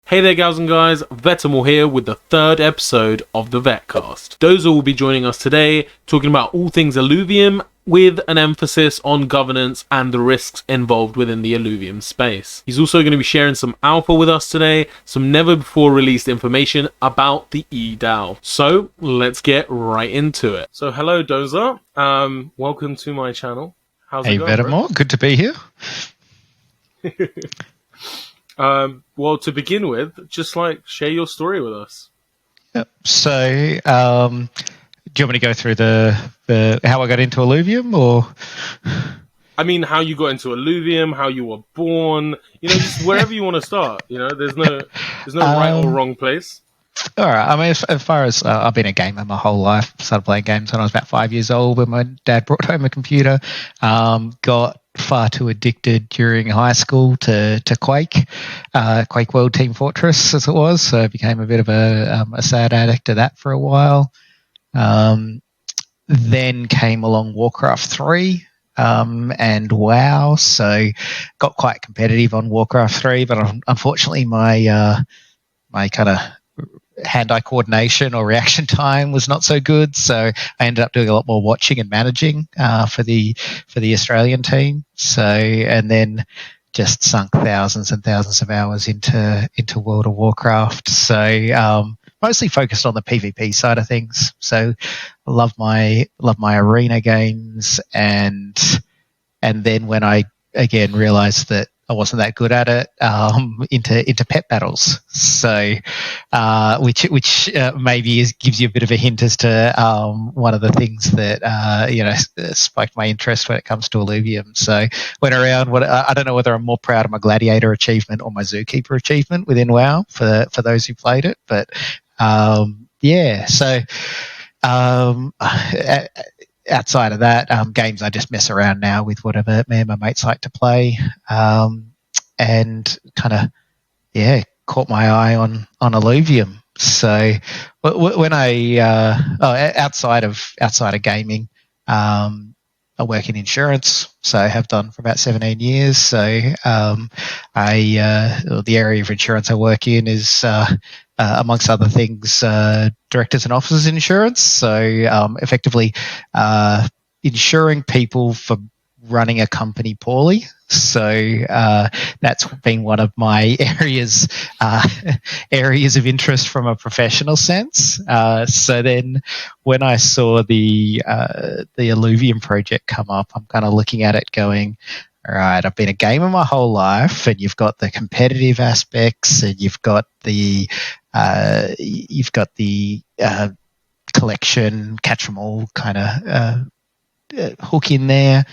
Hey there gals and guys, Vetemor here with the third episode of the vetcast. Dozer will be joining us today, talking about all things Illuvium, with an emphasis on governance and the risks involved within the Illuvium space. He's also going to be sharing some alpha with us today, some never before released information about the eDAO. So let's get right into it. So hello Dozer, welcome to my channel. How's it going? Hey Vetemor, good to be here. Well, to begin with, just share your story with us. Yep. So, do you want me to go through the how I got into Illuvium, or? I mean, how you got into Illuvium, how you were born, just wherever you want to start. There's no right or wrong place. All right. I mean, as far as I've been a gamer my whole life. Started playing games when I was about 5 years old, when my dad brought home a computer. Got far too addicted during high school to Quake World Team Fortress, as it was. So I became a bit of a sad addict to that for a while. Then came along Warcraft 3 and WoW. So got quite competitive on Warcraft 3, but unfortunately my kind of hand-eye coordination or reaction time was not so good, so I ended up doing a lot more watching and managing for the Australian team. So, and then just sunk thousands and thousands of hours into World of Warcraft. So mostly focused on the PvP side of things. So I love my arena games, and then when I again realized that I wasn't that good at it, into pet battles. So, which maybe gives you a bit of a hint as to one of the things that spiked my interest when it comes to Illuvium. So, went around. I don't know whether I'm more proud of my Gladiator achievement or my Zookeeper achievement within WoW for those who played it. But yeah, so. Outside of that, games I just mess around now with whatever me and my mates like to play, and kind of caught my eye on Illuvium. So when I outside of gaming, I work in insurance, so I have done for about 17 years. So the area of insurance I work in is amongst other things, directors and officers insurance. So effectively insuring people for running a company poorly. So that's been one of my areas of interest from a professional sense. So then when I saw the Illuvium project come up, I'm kind of looking at it going, all right, I've been a gamer my whole life, and you've got the competitive aspects, and you've got the collection, catch 'em all kind of hook in there.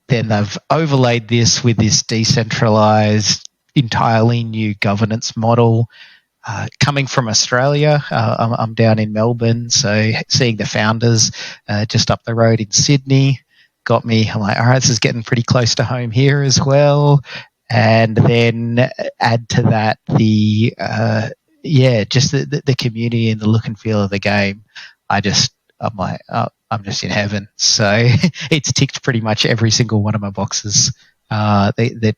Then they've overlaid this with this decentralized, entirely new governance model. Coming from Australia, I'm down in Melbourne, so seeing the founders just up the road in Sydney got me. I'm like, all right, this is getting pretty close to home here as well. And then add to that just the community and the look and feel of the game. I'm like, oh, I'm just in heaven. So it's ticked pretty much every single one of my boxes that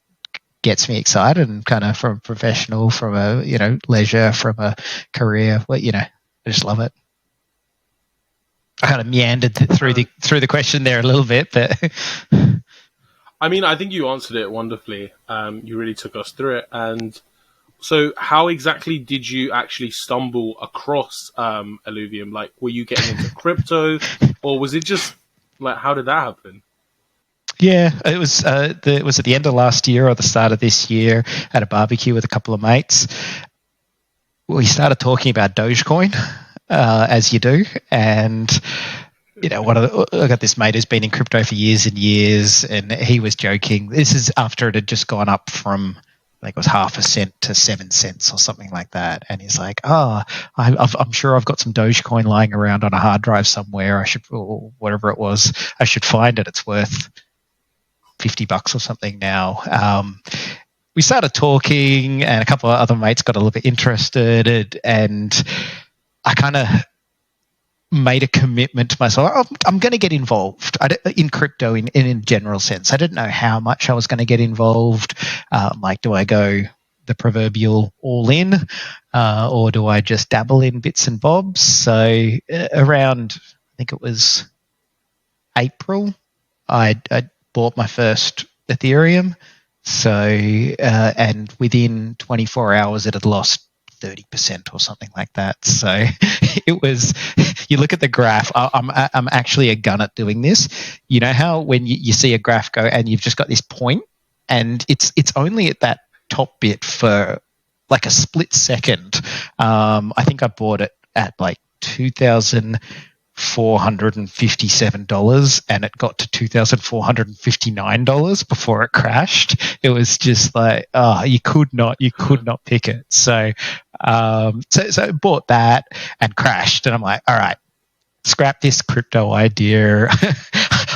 gets me excited, and kind of from professional, from a leisure, from a career. Well, I just love it. I kind of meandered through the question there a little bit, but I mean, I think you answered it wonderfully. You really took us through it. And so how exactly did you actually stumble across Illuvium? Like, were you getting into crypto, or was it just how did that happen? Yeah, it was at the end of last year or the start of this year at a barbecue with a couple of mates. We started talking about Dogecoin, as you do, and I got this mate who's been in crypto for years and years, and he was joking. This is after it had just gone up from, I think it was 0.5 cent to 7 cents or something like that. And he's like, I'm sure I've got some Dogecoin lying around on a hard drive somewhere. Or whatever it was, I should find it. It's worth $50 or something now. We started talking, and a couple of other mates got a little bit interested, and I kind of made a commitment to myself. I'm going to get involved in crypto in a general sense. I didn't know how much I was going to get involved. Do I go the proverbial all in, or do I just dabble in bits and bobs? So around, I think it was April, I bought my first Ethereum. So, and within 24 hours, it had lost 30% or something like that. So it was, you look at the graph, I'm actually a gun at doing this. You know how when you see a graph go and you've just got this point and it's only at that top bit for like a split second. I think I bought it at like 2,457 and it got to $2,459 before it crashed. It was just like, you could not pick it. So I bought that and crashed, and I'm like, all right, scrap this crypto idea.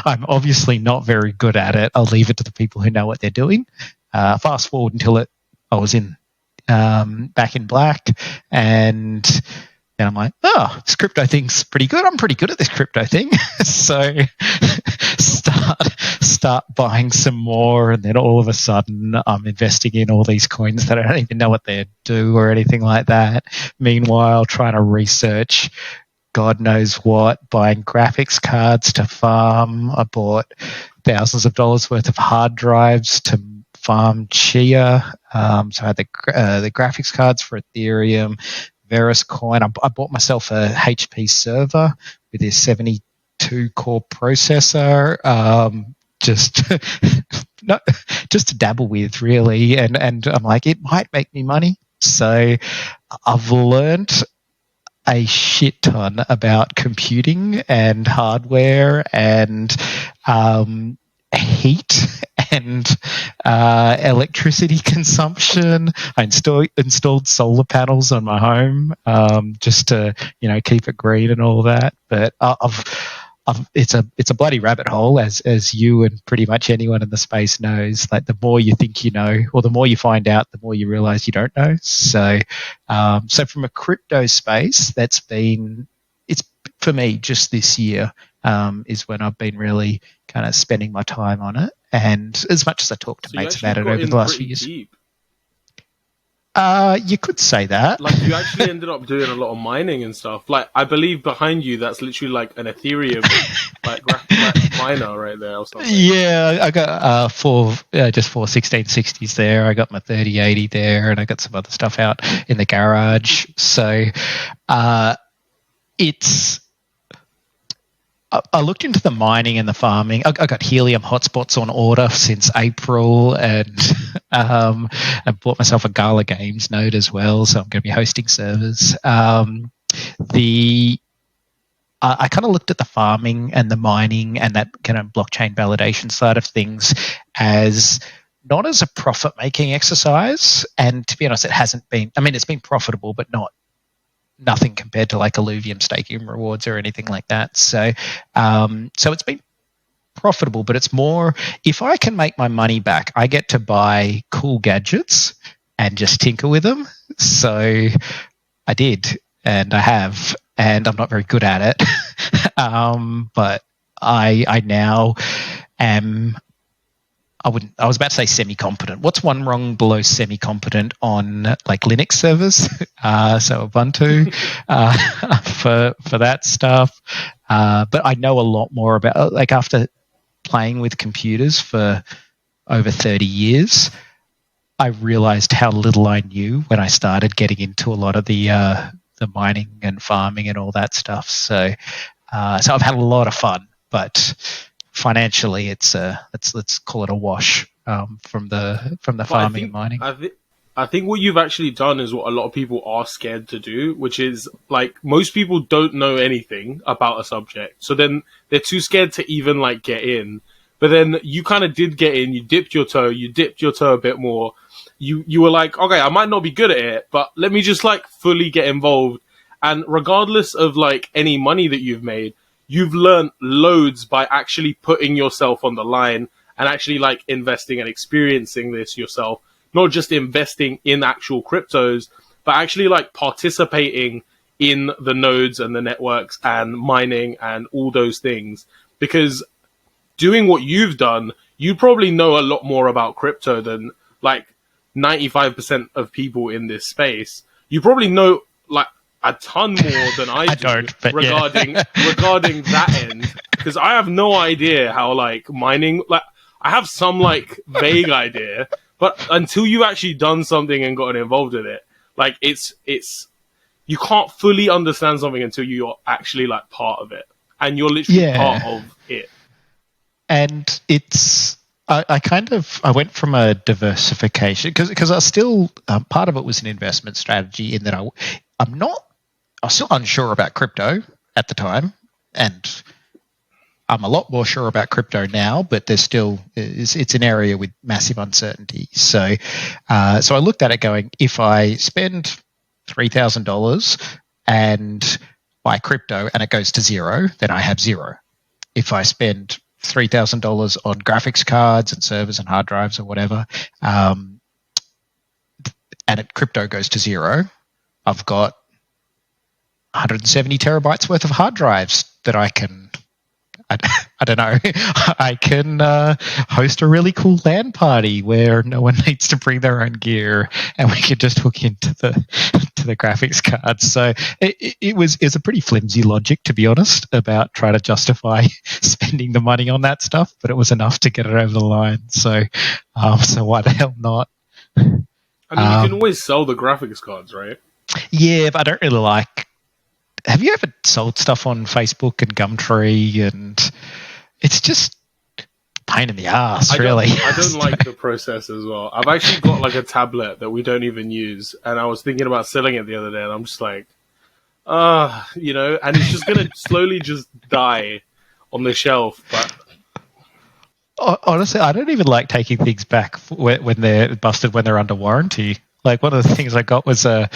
I'm obviously not very good at it. I'll leave it to the people who know what they're doing. Fast forward until I was in back in black, and I'm like, this crypto thing's pretty good. I'm pretty good at this crypto thing. So start buying some more, and then all of a sudden I'm investing in all these coins that I don't even know what they do or anything like that. Meanwhile, trying to research God knows what, buying graphics cards to farm. I bought thousands of dollars worth of hard drives to farm Chia. So I had the graphics cards for Ethereum, Verus coin. I bought myself a HP server with this 72 core processor, just just to dabble with, really. And I'm like, it might make me money. So I've learned a shit ton about computing and hardware and heat and electricity consumption. I installed solar panels on my home just to keep it green and all that. But it's a bloody rabbit hole, as you and pretty much anyone in the space knows. Like, the more you think you know, or the more you find out, the more you realize you don't know. So from a crypto space, it's for me just this year is when I've been really kind of spending my time on it. And as much as I talk to mates about it over the last few years. Deep. You could say that. Like, you actually ended up doing a lot of mining and stuff. Like, I believe behind you, that's literally like an Ethereum like miner right there or something. Yeah, I got four 1660s there. I got my 3080 there, and I got some other stuff out in the garage. So it's... I looked into the mining and the farming. I got helium hotspots on order since April, and I bought myself a Gala Games node as well, so I'm going to be hosting servers. I kind of looked at the farming and the mining and that kind of blockchain validation side of things as not as a profit-making exercise. And to be honest, it hasn't been. I mean, it's been profitable, but nothing compared to like Illuvium staking rewards or anything like that. So it's been profitable, but it's more, if I can make my money back, I get to buy cool gadgets and just tinker with them. So I did, and I have, and I'm not very good at it. But I now am, I was about to say semi-competent. What's one rung below semi-competent on like Linux servers? So Ubuntu for that stuff. But I know a lot more about, like, after playing with computers for over 30 years, I realized how little I knew when I started getting into a lot of the mining and farming and all that stuff. So I've had a lot of fun, but financially, it's let's call it a wash from the farming and mining. I think what you've actually done is what a lot of people are scared to do, which is, like, most people don't know anything about a subject, so then they're too scared to even like get in. But then you kind of did get in. You dipped your toe a bit more. You were like, okay, I might not be good at it, but let me just like fully get involved. And regardless of like any money that you've made, you've learned loads by actually putting yourself on the line and actually like investing and experiencing this yourself. Not just investing in actual cryptos, but actually like participating in the nodes and the networks and mining and all those things. Because doing what you've done, you probably know a lot more about crypto than like 95% of people in this space, you probably know like a ton more than I do don't, but regarding yeah. regarding that end, because I have no idea how like mining, like I have some like vague idea, but until you've actually done something and gotten involved in it, like it's you can't fully understand something until you're actually like part of it, and you're literally part of it. And it's I went from a diversification because I was still part of it was an investment strategy in that I was still unsure about crypto at the time, and I'm a lot more sure about crypto now, but there's still it's an area with massive uncertainty. So I looked at it going, if I spend $3,000 and buy crypto and it goes to zero, then I have zero. If I spend $3,000 on graphics cards and servers and hard drives or whatever, and crypto goes to zero, I've got 170 terabytes worth of hard drives that I can, I don't know, I can host a really cool LAN party where no one needs to bring their own gear, and we can just hook into the graphics cards. So it was a pretty flimsy logic, to be honest, about trying to justify spending the money on that stuff, but it was enough to get it over the line. So why the hell not? I mean, you can always sell the graphics cards, right? Yeah, but I don't really like. Have you ever sold stuff on Facebook and Gumtree? And it's just a pain in the ass, really. I don't like the process as well. I've actually got like a tablet that we don't even use, and I was thinking about selling it the other day, and I'm just like, you know, and it's just going to slowly just die on the shelf. But honestly, I don't even like taking things back when they're busted, when they're under warranty. Like, one of the things I got was a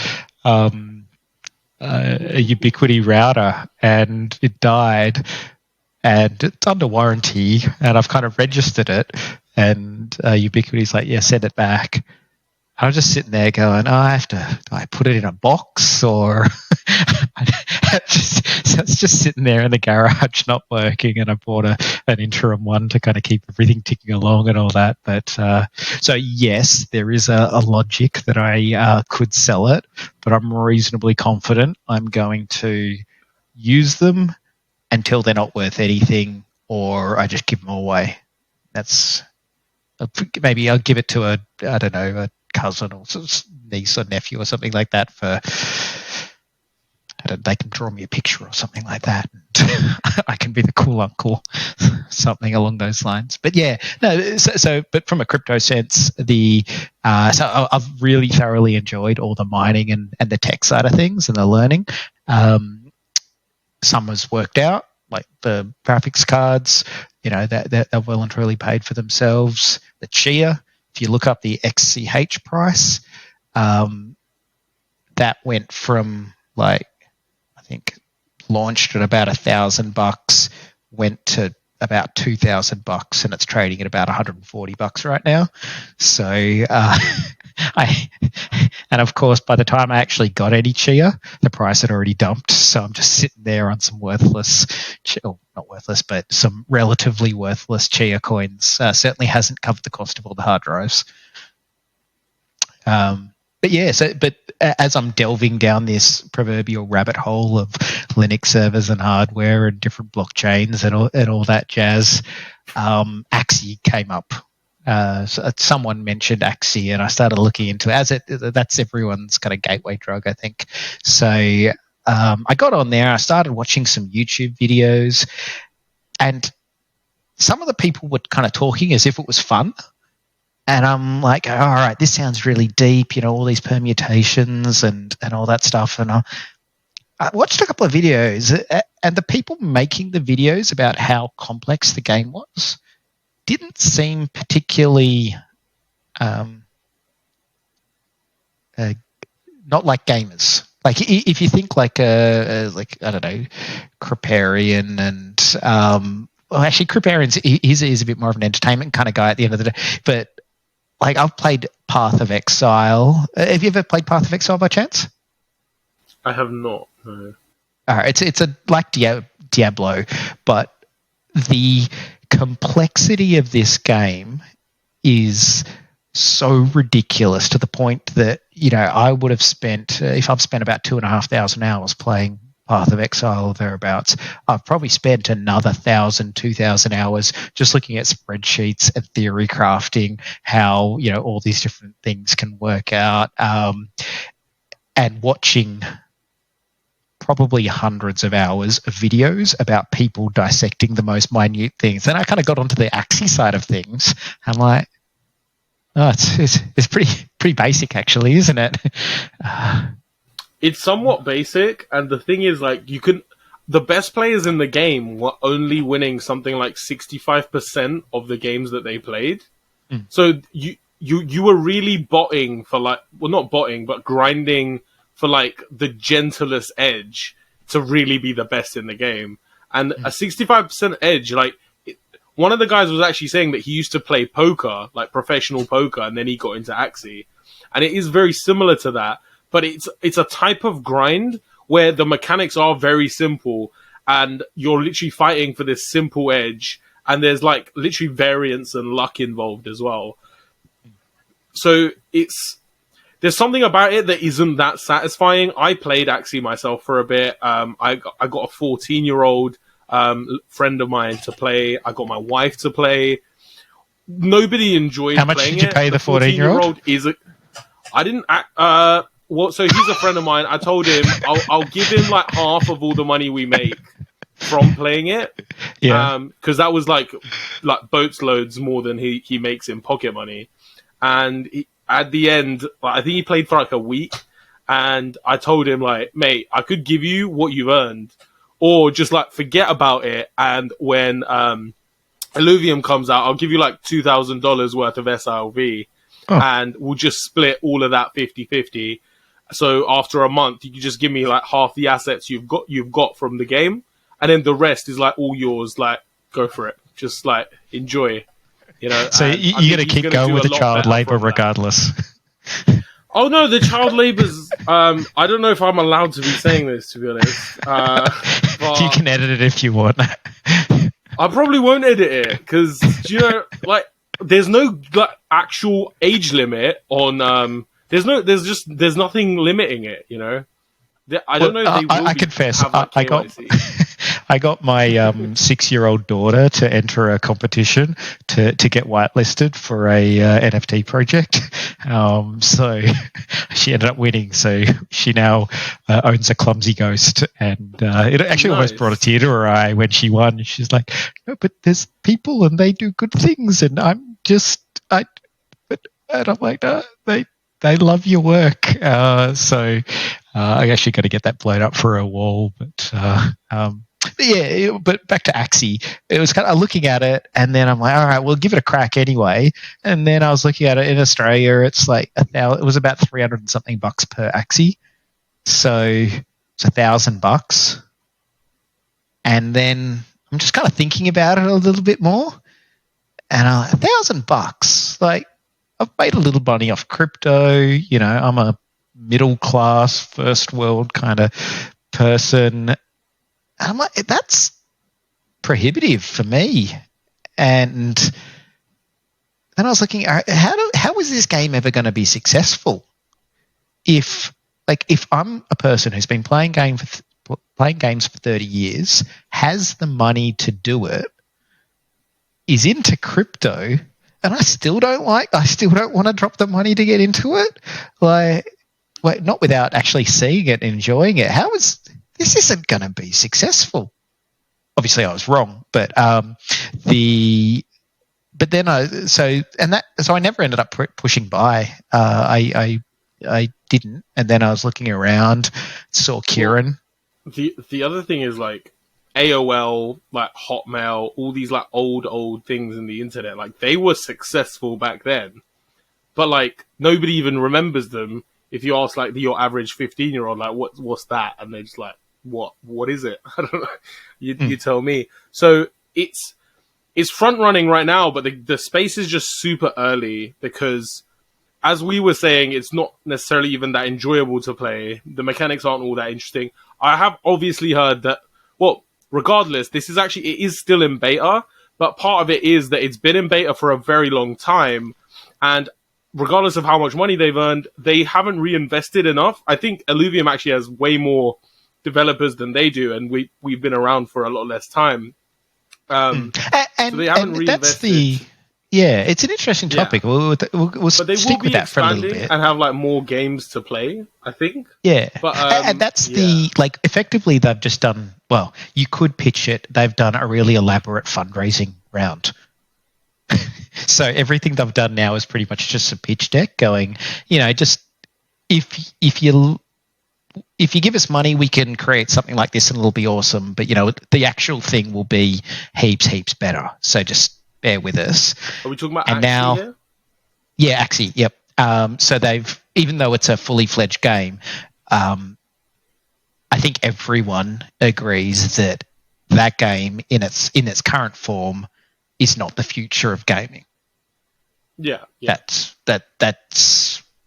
Ubiquiti router, and it died, and it's under warranty, and I've kind of registered it, and Ubiquiti's like, yeah, send it back. I was just sitting there going, do I put it in a box, or it's just sitting there in the garage not working, and I bought an interim one to kind of keep everything ticking along and all that. But so yes, there is a logic that I could sell it, but I'm reasonably confident I'm going to use them until they're not worth anything, or I just give them away. That's maybe I'll give it to a cousin or niece or nephew or something like that for. They can draw me a picture or something like that. I can be the cool uncle, something along those lines. But yeah, no. But from a crypto sense, so I've really thoroughly enjoyed all the mining and the tech side of things and the learning. Some has worked out, like the graphics cards. You know, they're well and truly paid for themselves. The Chia, if you look up the XCH price, that went from like, I think launched at about $1,000, went to about $2,000, and it's trading at about $140 right now. So and of course, by the time I actually got any Chia, the price had already dumped. So I'm just sitting there on some worthless, not worthless, but some relatively worthless Chia coins. Certainly hasn't covered the cost of all the hard drives. But yeah, but as I'm delving down this proverbial rabbit hole of Linux servers and hardware and different blockchains and all that jazz, Axie came up. So someone mentioned Axie, and I started looking into it. That's everyone's kind of gateway drug, I think. So I got on there. I started watching some YouTube videos, and some of the people were kind of talking as if it was fun. And I'm like, all right, this sounds really deep, you know, all these permutations and all that stuff. And I watched a couple of videos, and the people making the videos about how complex the game was didn't seem particularly not like gamers. Like, if you think like I don't know, Kriparian and well, actually, Kriparian's he's a bit more of an entertainment kind of guy at the end of the day, but. Like, I've played Path of Exile. Have you ever played Path of Exile by chance? I have not. No. All right, it's a like Diablo, but the complexity of this game is so ridiculous to the point that, I would have spent, if I've spent about 2,500 hours playing Path of Exile or thereabouts, I've probably spent another 1,000, 2,000 hours just looking at spreadsheets and theory crafting, how, all these different things can work out, and watching probably hundreds of hours of videos about people dissecting the most minute things. Then I kind of got onto the Axie side of things. I'm like, oh, it's pretty basic, actually, isn't it? It's somewhat basic, and the thing is, like, the best players in the game were only winning something like 65% of the games that they played. So you were really botting for, like, well, not botting, but grinding for, like, the gentlest edge to really be the best in the game. And a 65% edge, like, one of the guys was actually saying that he used to play poker, like professional poker, and then he got into Axie. And it is very similar to that. But it's a type of grind where the mechanics are very simple and you're literally fighting for this simple edge, and there's like literally variance and luck involved as well. So there's something about it that isn't that satisfying. I played Axie myself for a bit. I got a 14-year-old friend of mine to play. I got my wife to play. Nobody enjoyed playing it. How much did you pay the 14-year-old? I didn't... Well, so he's a friend of mine. I told him I'll give him like half of all the money we make from playing it. Yeah. Because that was like boats loads more than he makes in pocket money. And at the end, I think he played for like a week. And I told him, like, mate, I could give you what you've earned, or just like forget about it. And when Illuvium comes out, I'll give you like $2,000 worth of SILV. And we'll just split all of that 50-50. So after a month, you can just give me like half the assets you've got from the game, and then the rest is like all yours. Like, go for it, just like enjoy, So you're gonna keep going with the child labor regardless. Oh no, the child labor's. I don't know if I'm allowed to be saying this, to be honest. But you can edit it if you want. I probably won't edit it because like. There's no like, actual age limit on. There's nothing limiting it. I don't know if they will. I confess, have, like, I got my 6-year-old daughter to enter a competition to get whitelisted for a NFT project. So she ended up winning. So she now owns a clumsy ghost, and it actually almost brought a tear to her eye when she won. She's like, "No, but there's people and they do good things, and I'm and I'm like, no, they love your work." So I actually got to get that blown up for a wall, but yeah. But back to Axie, it was kind of looking at it, and then I'm like, all right, we'll give it a crack anyway. And then I was looking at it in Australia. It's like it was about 300 and something bucks per Axie, so it's $1,000. And then I'm just kind of thinking about it a little bit more, and $1,000, like, I've made a little money off crypto. I'm a middle class, first world kind of person. And I'm like, that's prohibitive for me. And then I was looking, how is this game ever going to be successful? If I'm a person who's been playing games for 30 years, has the money to do it, is into crypto, and I still don't want to drop the money to get into it. Like, not without actually seeing it and enjoying it. This isn't going to be successful. Obviously I was wrong, but I never ended up pushing buy. I didn't. And then I was looking around, saw Kieran. The other thing is, like, AOL, like Hotmail, all these like old things in the internet, like, they were successful back then, but like nobody even remembers them. If you ask like your average 15-year-old, like, what's that, and they're just like, what is it? I don't know. You tell me. So it's front running right now, but the space is just super early because, as we were saying, it's not necessarily even that enjoyable to play. The mechanics aren't all that interesting. I have obviously heard that, well, regardless, it is still in beta, but part of it is that it's been in beta for a very long time. And regardless of how much money they've earned, they haven't reinvested enough. I think Illuvium actually has way more developers than they do, and we've been around for a lot less time. So they haven't reinvested. It's an interesting topic. Yeah. We'll but they stick will be with that for a little expanding bit and have like more games to play, I think. Yeah, but and that's the like. Effectively, they've just done well. You could pitch it. They've done a really elaborate fundraising round. So everything they've done now is pretty much just a pitch deck going, just if you give us money, we can create something like this and it'll be awesome. But, the actual thing will be heaps better. So just bear with us. Are we talking about and Axie now, here? Yeah, Axie, yep. So even though it's a fully fledged game, I think everyone agrees that game in its current form is not the future of gaming. Yeah. That's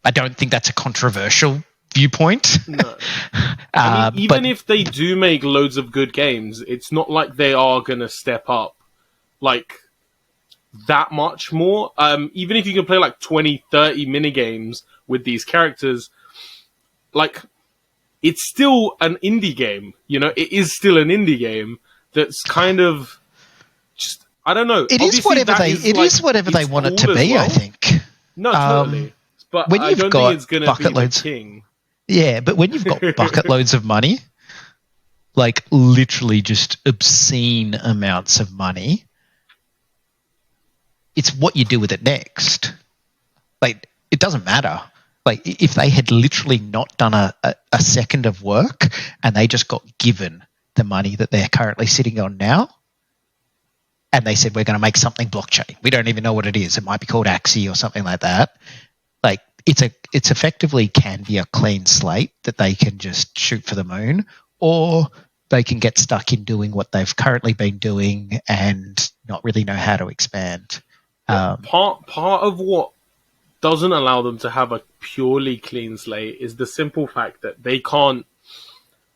I don't think that's a controversial viewpoint. No. I mean, even if they do make loads of good games, it's not like they are going to step up like that much more. Even if you can play like 20, 30 minigames with these characters, like it's still an indie game. It is still an indie game that's kind of just, I don't know. It is whatever they want it to be, well. I think. No, totally. But when I don't think it's going to be the king. Yeah, but when you've got bucket loads of money, like literally just obscene amounts of money, it's what you do with it next. Like, it doesn't matter. Like, if they had literally not done a second of work and they just got given the money that they're currently sitting on now, and they said, we're going to make something blockchain. We don't even know what it is. It might be called Axie or something like that. Like, it's effectively can be a clean slate that they can just shoot for the moon, or they can get stuck in doing what they've currently been doing and not really know how to expand. Part of what doesn't allow them to have a purely clean slate is the simple fact that they can't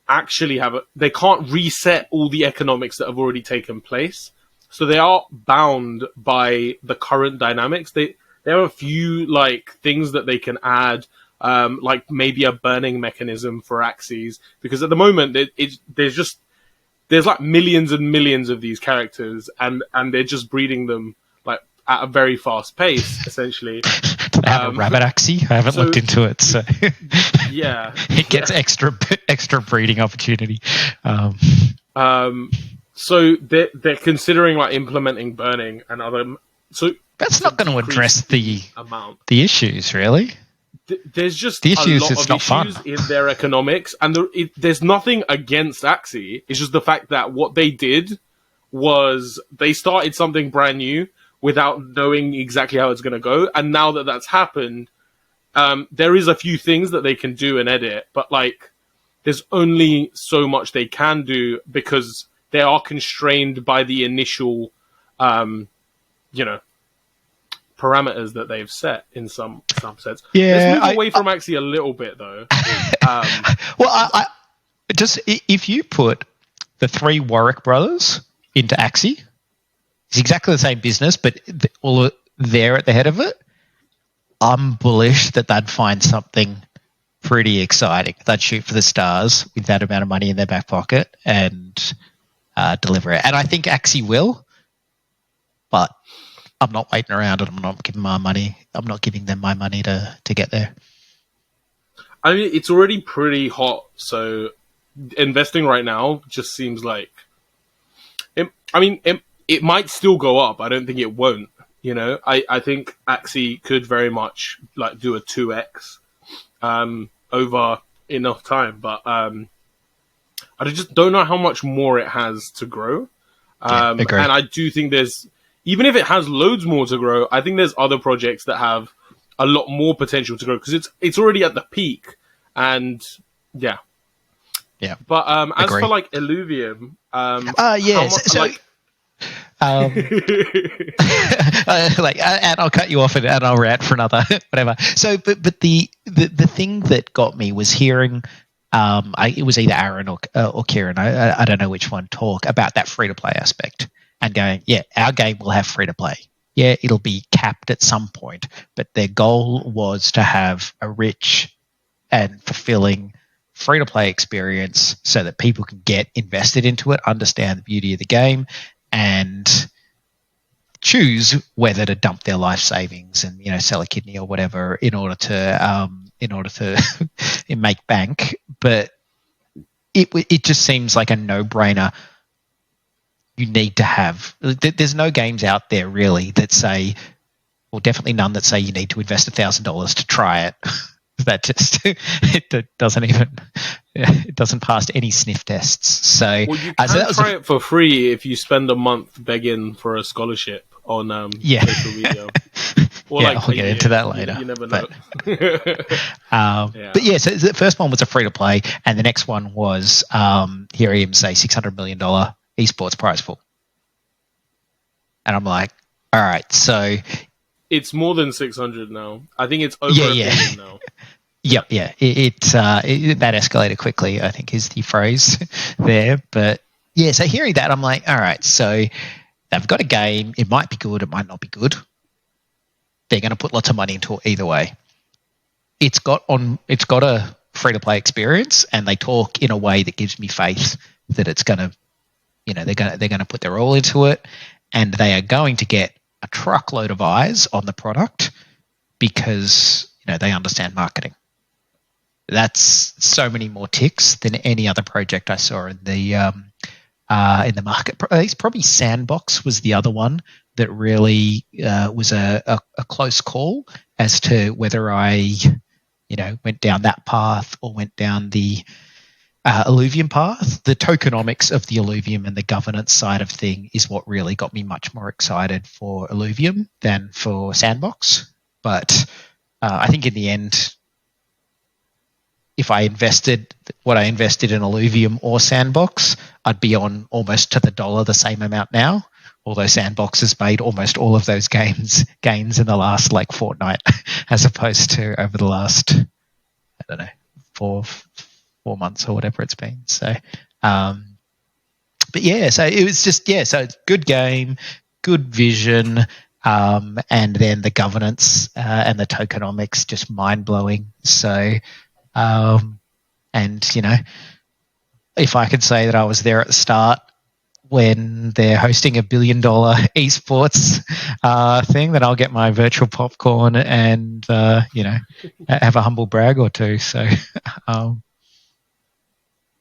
actually they can't reset all the economics that have already taken place. So they are bound by the current dynamics. There are a few like things that they can add, like maybe a burning mechanism for Axies, because at the moment there's like millions and millions of these characters, and they're just breeding them like at a very fast pace, essentially. Do they have a rabbit Axie? I haven't looked into it, so yeah, it gets extra breeding opportunity. So they're considering like implementing burning and other. So that's not going to address the issues, really. There's just the issues. A lot it's of not issues fun in their economics, and there's nothing against Axie. It's just the fact that what they did was they started something brand new without knowing exactly how it's going to go, and now that that's happened, there is a few things that they can do and edit, but like there's only so much they can do because they are constrained by the initial, parameters that they've set in some sense. Yeah, let's move away from Axie a little bit, though. Well, I just if you put the three Warwick brothers into Axie, it's exactly the same business, but all they're at the head of it. I'm bullish that they'd find something pretty exciting. They'd shoot for the stars with that amount of money in their back pocket and deliver it. And I think Axie will, but I'm not waiting around and I'm not giving them my money to get there. I mean, it's already pretty hot, so investing right now just seems like it might still go up. I don't think it won't. I think Axie could very much like do a 2x over enough time, but I just don't know how much more it has to grow. And I do think even if it has loads more to grow, I think there's other projects that have a lot more potential to grow because it's already at the peak. And yeah. But as for like Illuvium, and I'll cut you off and I'll rant for another whatever. So, but the thing that got me was hearing, it was either Aaron or Kieran, I don't know which one, talk about that free to play aspect and going, yeah, our game will have free to play. yeah, it'll be capped at some point, but their goal was to have a rich and fulfilling free-to-play experience so that people can get invested into it, understand the beauty of the game, and choose whether to dump their life savings and sell a kidney or whatever in order to make bank. But it just seems like a no-brainer. You need to have. There's no games out there really that say, or definitely none that say you need to invest $1,000 to try it. That just it doesn't pass any sniff tests. So, well, you can try it for free if you spend a month begging for a scholarship on social media. Or I'll get into that later. You never know. But yeah, so the first one was a free to play, and the next one was here I am say $600 million esports prize pool, and I'm like, all right, so. It's more than 600 now. I think it's over $1 billion now. Yep, yeah. That escalated quickly, I think is the phrase there. But yeah, so hearing that, I'm like, all right, so they've got a game. It might be good. It might not be good. They're going to put lots of money into it either way. It's got a free-to-play experience, and they talk in a way that gives me faith that it's going to, they're going to put their all into it, and they are going to get a truckload of eyes on the product because they understand marketing. That's so many more ticks than any other project I saw in the market. Probably Sandbox was the other one that really was a close call as to whether I went down that path or went down the Illuvium path. The tokenomics of the Illuvium and the governance side of thing is what really got me much more excited for Illuvium than for Sandbox. But I think in the end, if I invested what I invested in Illuvium or Sandbox, I'd be on almost to the dollar the same amount now. Although Sandbox has made almost all of those gains in the last fortnight, as opposed to over the last, I don't know, 4 months or whatever it's been. So, but yeah, so it was just, so it's good game, good vision, and then the governance and the tokenomics just mind blowing. So, and if I could say that I was there at the start when they're hosting $1 billion esports thing, then I'll get my virtual popcorn and have a humble brag or two. So.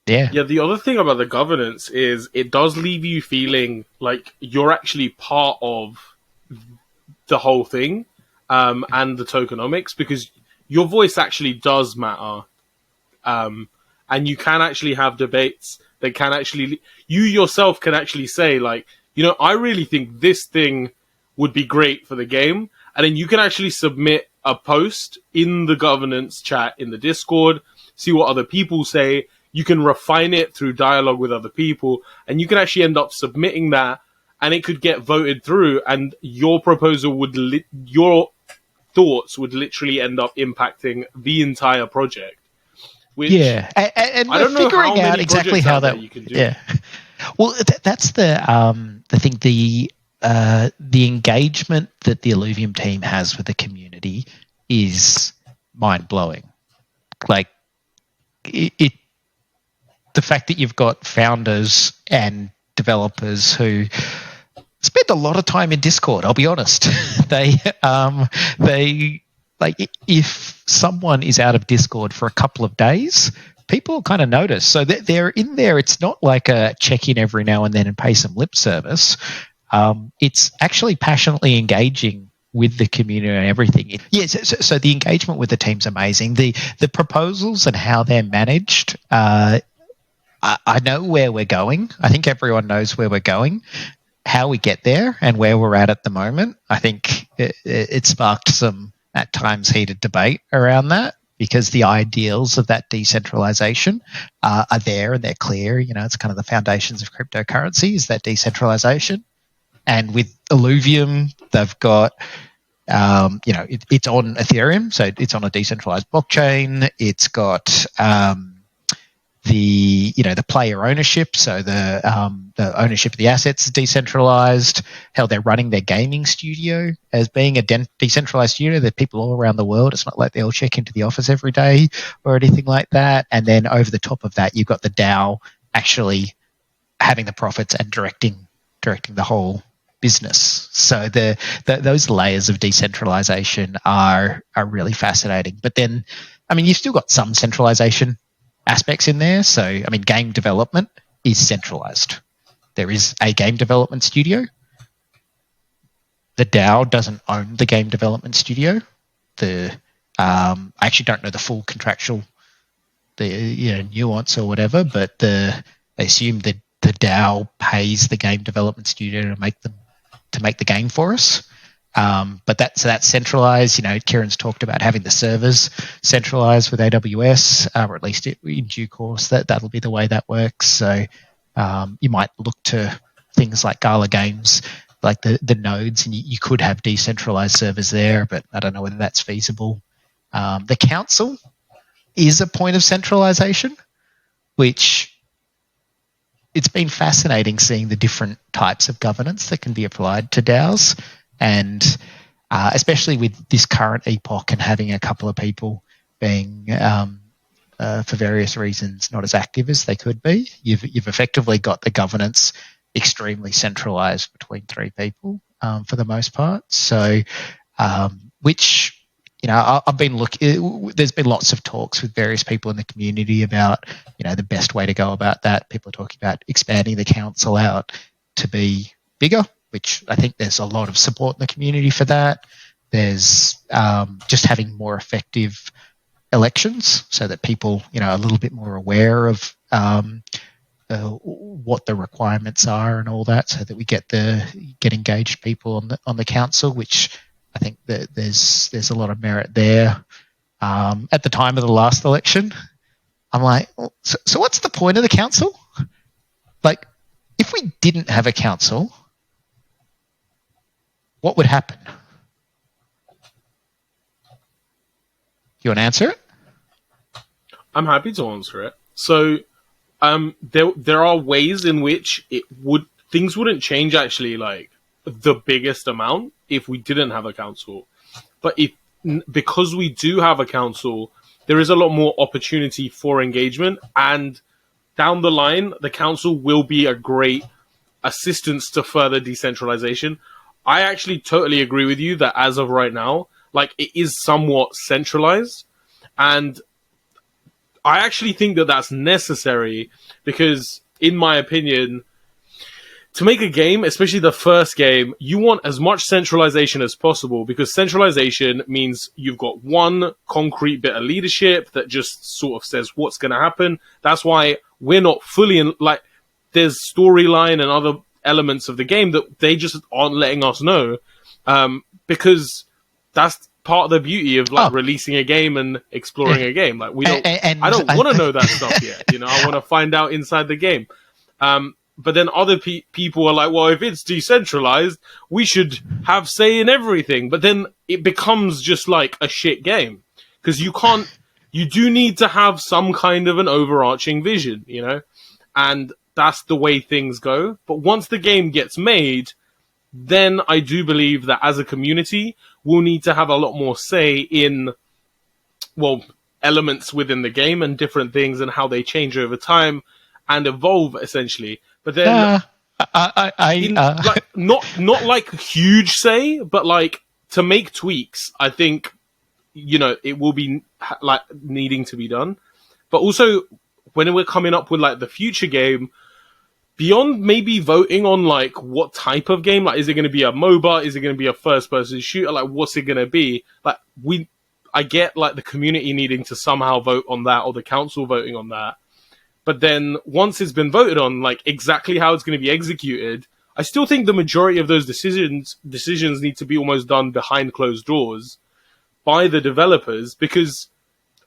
Yeah, the other thing about the governance is it does leave you feeling like you're actually part of the whole thing and the tokenomics, because your voice actually does matter. And you can actually have debates that can actually... You yourself can actually say, I really think this thing would be great for the game. And then you can actually submit a post in the governance chat in the Discord, see what other people say. You can refine it through dialogue with other people, and you can actually end up submitting that, and it could get voted through, and your proposal your thoughts would literally end up impacting the entire project. Which, and I don't know figuring out exactly how that you can do. Yeah, well, that's the thing. The engagement that the Illuvium team has with the community is mind blowing. The fact that you've got founders and developers who spend a lot of time in Discord, I'll be honest. They if someone is out of Discord for a couple of days, people kind of notice. So they're in there. It's not like a check-in every now and then and pay some lip service. It's actually passionately engaging with the community and everything. So the engagement with the team's amazing. The proposals and how they're managed, I know where we're going. I think everyone knows where we're going. How we get there and where we're at the moment, I think it sparked some, at times, heated debate around that, because the ideals of that decentralization are there and they're clear. It's kind of the foundations of cryptocurrency, is that decentralization. And with Illuvium, they've got, it's on Ethereum, so it's on a decentralized blockchain. It's got the player ownership, so the ownership of the assets is decentralized. How they're running their gaming studio as being a decentralized studio. There are people all around the world. It's not like they all check into the office every day or anything like that. And then over the top of that, you've got the DAO actually having the profits and directing the whole business. So those layers of decentralization are really fascinating. But then, I mean, you've still got some centralization aspects in there. So, I mean, game development is centralized. There is a game development studio. The DAO doesn't own the game development studio. I actually don't know the full contractual nuance or whatever, but they assume that the DAO pays the game development studio to make the game for us. But that's centralized. Kieran's talked about having the servers centralized with AWS, or at least in due course that'll be the way that works. So you might look to things like Gala Games, like the nodes, and you could have decentralized servers there, but I don't know whether that's feasible. The council is a point of centralization, which it's been fascinating seeing the different types of governance that can be applied to DAOs, and especially with this current epoch and having a couple of people being, for various reasons, not as active as they could be. You've effectively got the governance extremely centralized between three people for the most part. So, which I've been looking. There's been lots of talks with various people in the community about the best way to go about that. People are talking about expanding the council out to be bigger, which I think there's a lot of support in the community for that. There's just having more effective elections so that people are a little bit more aware of what the requirements are and all that, so that we get engaged people on the council, which I think that there's a lot of merit there. At the time of the last election, I'm like, so what's the point of the council? Like, if we didn't have a council, what would happen? You want to answer it? I'm happy to answer it. So, there are ways in which things wouldn't change actually, like the biggest amount if we didn't have a council. But because we do have a council, there is a lot more opportunity for engagement, and down the line, the council will be a great assistance to further decentralization. I actually totally agree with you that as of right now, like, it is somewhat centralized, and I actually think that that's necessary because, in my opinion, to make a game, especially the first game, you want as much centralization as possible, because centralization means you've got one concrete bit of leadership that just sort of says what's going to happen. That's why we're not fully there's storyline and other elements of the game that they just aren't letting us know, because that's part of the beauty of releasing a game and exploring a game. Like, we don't, I don't want to know that stuff yet. I want to find out inside the game. But then other people are like, well, if it's decentralized, we should have say in everything. But then it becomes just like a shit game, because you do need to have some kind of an overarching vision, and that's the way things go. But once the game gets made, then I do believe that as a community, we'll need to have a lot more say in, elements within the game and different things and how they change over time and evolve, essentially. But then, not like huge say, but like to make tweaks. I think it will be like needing to be done. But also, when we're coming up with like the future game, beyond maybe voting on like what type of game, like, is it going to be a MOBA? Is it going to be a first-person shooter? Like, what's it going to be? Like, I get like the community needing to somehow vote on that, or the council voting on that. But then once it's been voted on, like exactly how it's going to be executed, I still think the majority of those decisions need to be almost done behind closed doors by the developers, because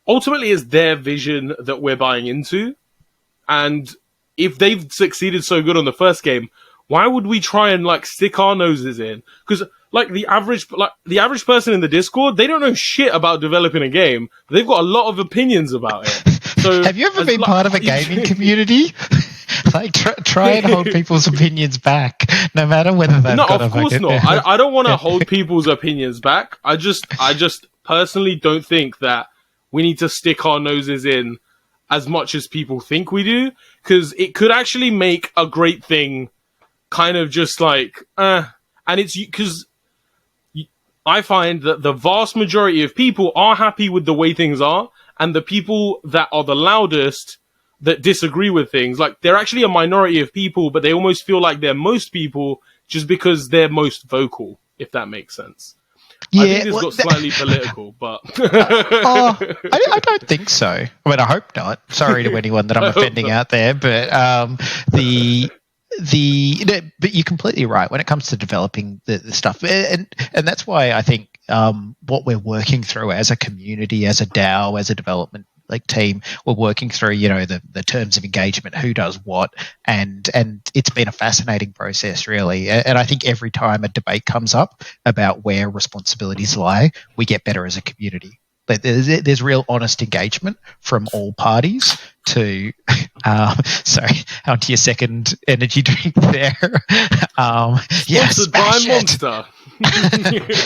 ultimately it's their vision that we're buying into. And if they've succeeded so good on the first game, why would we try and like stick our noses in? Because like the average person in the Discord, they don't know shit about developing a game, but they've got a lot of opinions about it. So have you ever been part of a gaming community? Like try and hold people's opinions back, no matter whether they've No, got of course not. I don't want to hold people's opinions back. I just personally don't think that we need to stick our noses in as much as people think we do, because it could actually make a great thing kind of just like, and it's because I find that the vast majority of people are happy with the way things are, and the people that are the loudest that disagree with things, like, they're actually a minority of people, but they almost feel like they're most people just because they're most vocal, if that makes sense. Yeah, I think this got slightly political, but I don't think so. I mean, I hope not. Sorry to anyone that I'm offending out there, but but you're completely right when it comes to developing the stuff, and that's why I think what we're working through as a community, as a DAO, as a development team, we're working through the terms of engagement, who does what, and it's been a fascinating process, really. And I think every time a debate comes up about where responsibilities lie, we get better as a community. But there's real honest engagement from all parties to sorry, onto your second energy drink there. Sponsored by Monster.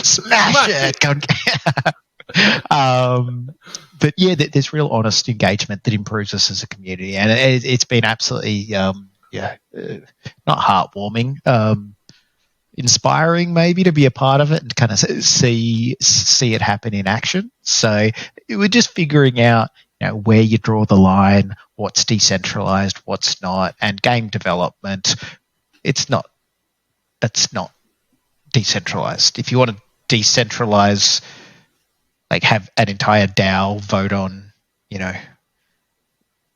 Smash it. But yeah, there's real honest engagement that improves us as a community, and it's been absolutely not heartwarming, inspiring maybe to be a part of it and kind of see it happen in action. So we're just figuring out where you draw the line, what's decentralized, what's not, and game development. That's not decentralized. If you want to decentralize, have an entire DAO vote on,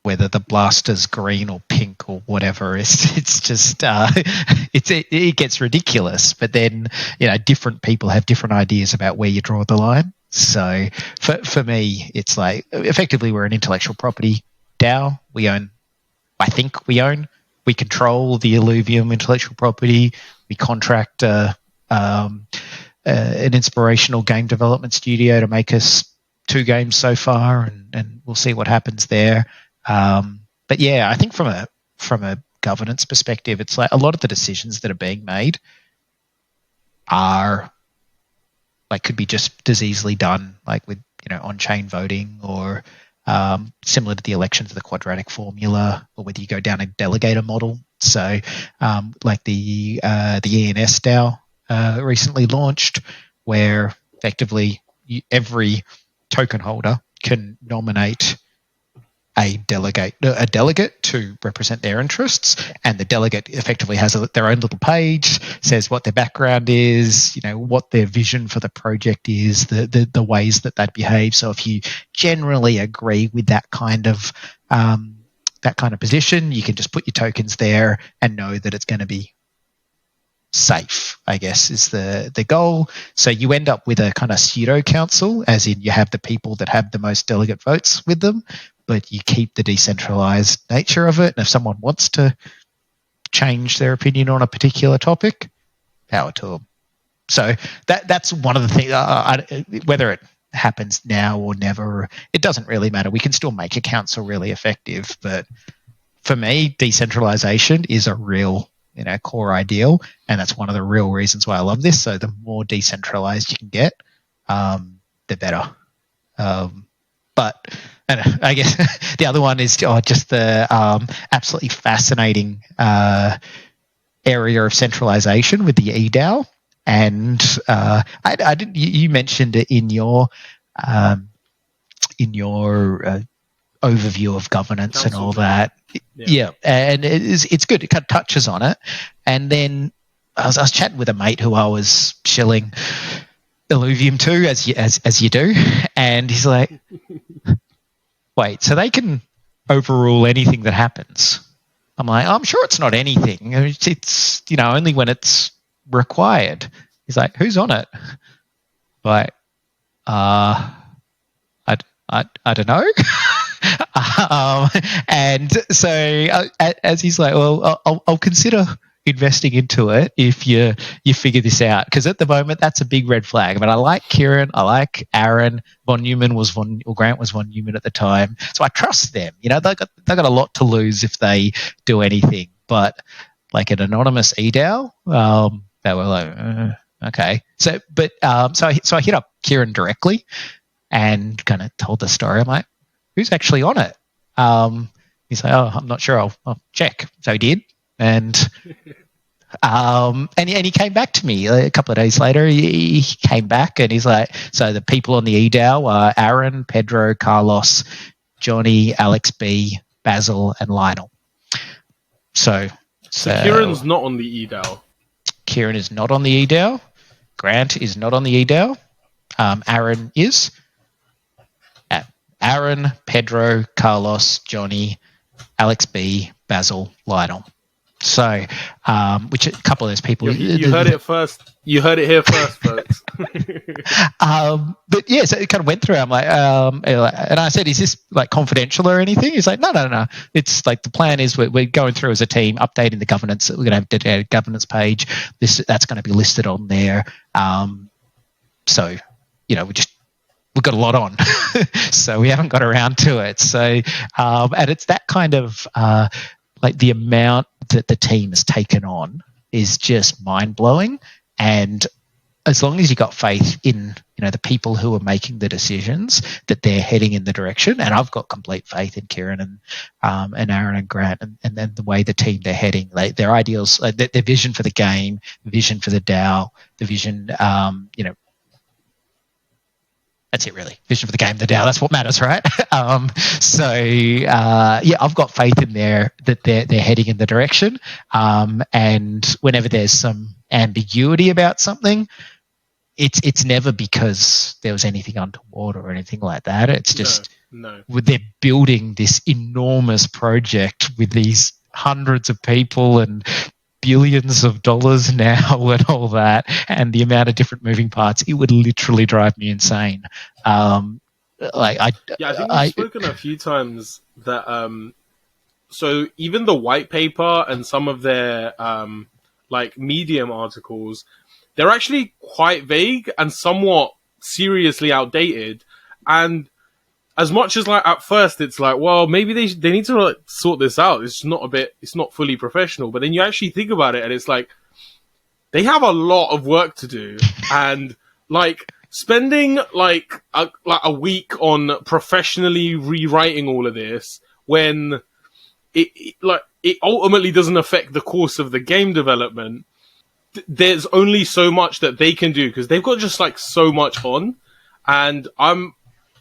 whether the blaster's green or pink or whatever, it's just it gets ridiculous. But then different people have different ideas about where you draw the line. So for me, it's like effectively we're an intellectual property DAO. We control the Illuvium intellectual property. We contract an inspirational game development studio to make us 2 games so far, and we'll see what happens there. But yeah, I think from a governance perspective, it's like a lot of the decisions that are being made are could be just as easily done with on-chain voting, or similar to the elections of the quadratic formula, or whether you go down a delegator model. So the ENS DAO recently launched, where effectively every token holder can nominate a delegate to represent their interests, and the delegate effectively has their own little page, says what their background is, what their vision for the project is, the ways that behave. So if you generally agree with that kind of position, you can just put your tokens there and know that it's going to be safe, I guess, is the goal. So you end up with a kind of pseudo council, as in you have the people that have the most delegate votes with them, but you keep the decentralized nature of it. And if someone wants to change their opinion on a particular topic, power to them. So that's one of the things. Whether it happens now or never, it doesn't really matter. We can still make a council really effective. But for me, decentralization is a real core ideal, and that's one of the real reasons why I love this. So the more decentralized you can get, the better. But I guess the other one is just the absolutely fascinating area of centralization with the eDAO. And I didn't. You mentioned it in your overview of governance Council and all that. Yeah, and it's good. It kind of touches on it. And then I was chatting with a mate who I was shilling Illuvium to, as you do, and he's like, "Wait, so they can overrule anything that happens?" I'm like, "I'm sure it's not anything. It's only when it's required." He's like, "Who's on it?" Like, I don't know. And so as he's like, "Well, I'll consider investing into it if you figure this out, because at the moment that's a big red flag. I mean, I like Kieran, I like Aaron. Grant was von Neumann at the time, so I trust them. You know, they got a lot to lose if they do anything. But like an anonymous eDAO, they were like, okay. So I hit up Kieran directly and kind of told the story. I'm like, who's actually on it? He's like, oh, I'm not sure. I'll check. So he did, and he came back to me a couple of days later. He came back and he's like, so the people on the eDAO are Aaron, Pedro, Carlos, Johnny, Alex B, Basil, and Lionel. So Kieran's not on the eDAO. Kieran is not on the eDAO. Grant is not on the eDAO. Aaron is. Aaron, Pedro, Carlos, Johnny, Alex B, Basil, Lionel. So, which a couple of those people. You heard it first. You heard it here first, folks. But yeah, so it kind of went through. I'm like, and I said, "Is this like confidential or anything?" He's like, "No. It's like the plan is we're going through as a team, updating the governance. We're going to have a dedicated governance page. That's going to be listed on there. So, you know, we've got a lot on, so we haven't got around to it. So, and it's that kind of like the amount that the team has taken on is just mind blowing. And as long as you got faith in, you know, the people who are making the decisions, that they're heading in the direction, and I've got complete faith in Kieran and Aaron and Grant, and then the way the team they're heading, like their ideals, their vision for the game, vision for the DAO, the vision, you know. That's it, really. Vision for the game, the DAO. That's what matters, right? Yeah, I've got faith in there that they're heading in the direction. And whenever there's some ambiguity about something, it's never because there was anything untoward or anything like that. It's just they're building this enormous project with these hundreds of people and billions of dollars now and all that, and the amount of different moving parts, it would literally drive me insane. I think we've spoken a few times that so even the white paper and some of their like Medium articles, they're actually quite vague and somewhat seriously outdated. And as much as like at first it's like, well, maybe they need to like sort this out. It's not fully professional. But then you actually think about it and it's like they have a lot of work to do, and like spending like a week on professionally rewriting all of this when it ultimately doesn't affect the course of the game development. There's only so much that they can do because they've got just like so much on, and I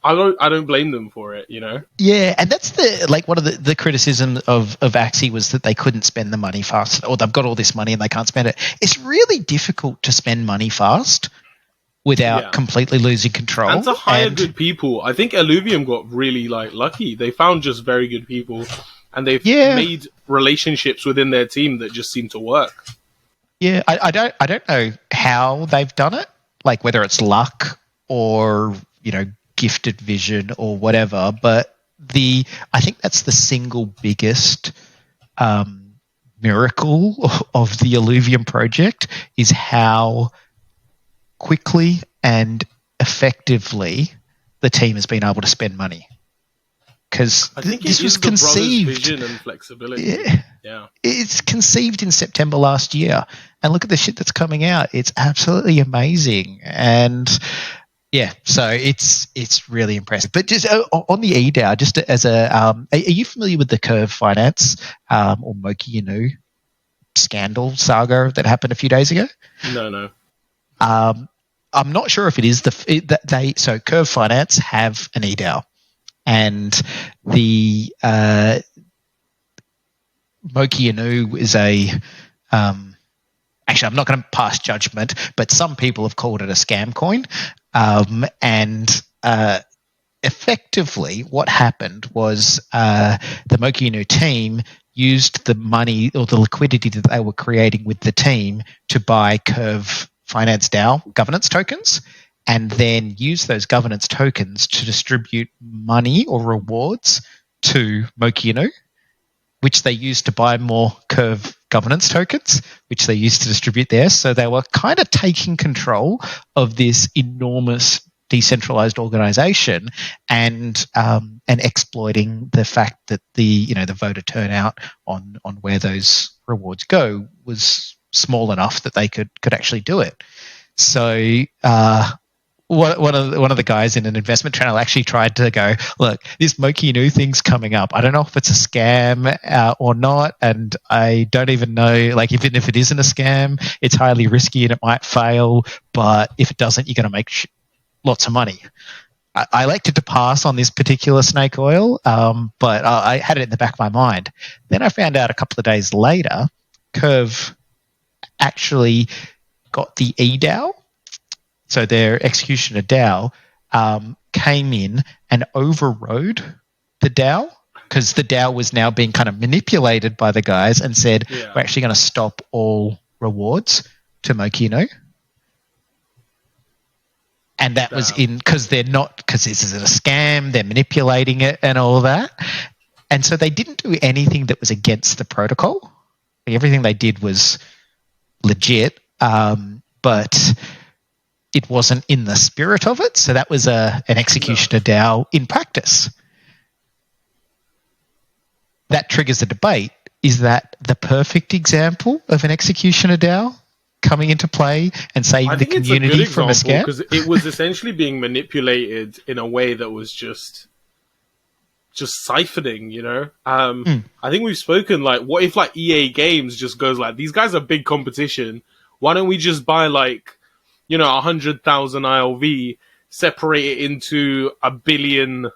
don't blame them for it, you know? Yeah, and that's the like one of the criticism of Axie was that they couldn't spend the money fast, or they've got all this money and they can't spend it. It's really difficult to spend money fast without completely losing control. And to hire good people. I think Illuvium got really like lucky. They found just very good people, and they've made relationships within their team that just seem to work. Yeah, I don't know how they've done it, like whether it's luck or, you know, gifted vision or whatever, but I think that's the single biggest miracle of the Illuvium project is how quickly and effectively the team has been able to spend money. Because this was conceived, vision and flexibility. Yeah, it's conceived in September last year, and look at the shit that's coming out. It's absolutely amazing, and yeah, so it's really impressive. But just on the eDAO, just as a, are you familiar with the Curve Finance or Moki Inu scandal saga that happened a few days ago? No. I'm not sure if it is so Curve Finance have an eDAO. And the Moki Inu is a actually, I'm not going to pass judgment, but some people have called it a scam coin. And effectively, what happened was the Moki Inu team used the money or the liquidity that they were creating with the team to buy Curve Finance DAO governance tokens, and then use those governance tokens to distribute money or rewards to Moki Inu, which they used to buy more Curve governance tokens, which they used to distribute there. So they were kind of taking control of this enormous decentralized organization and exploiting the fact that the voter turnout on where those rewards go was small enough that they could actually do it. So one of the guys in an investment channel actually tried to go, look, this Moki Inu thing's coming up. I don't know if it's a scam or not, and I don't even know, like, even if it isn't a scam, it's highly risky and it might fail, but if it doesn't, you're going to make lots of money. I elected to pass on this particular snake oil, but I had it in the back of my mind. Then I found out a couple of days later, Curve actually got the eDAO, so their executioner DAO, came in and overrode the DAO, because the DAO was now being kind of manipulated by the guys and said, we're actually going to stop all rewards to Mokino. And that was because this isn't a scam, they're manipulating it and all that. And so they didn't do anything that was against the protocol. Everything they did was legit, but it wasn't in the spirit of it. So that was an executioner DAO in practice. That triggers a debate. Is that the perfect example of an executioner DAO coming into play and saving the community from a scam? Because it was essentially being manipulated in a way that was just siphoning, I think we've spoken, like, what if, like, EA Games just goes like, these guys are big competition, why don't we just buy, like, 100,000 ILV, separate it into 1 billion,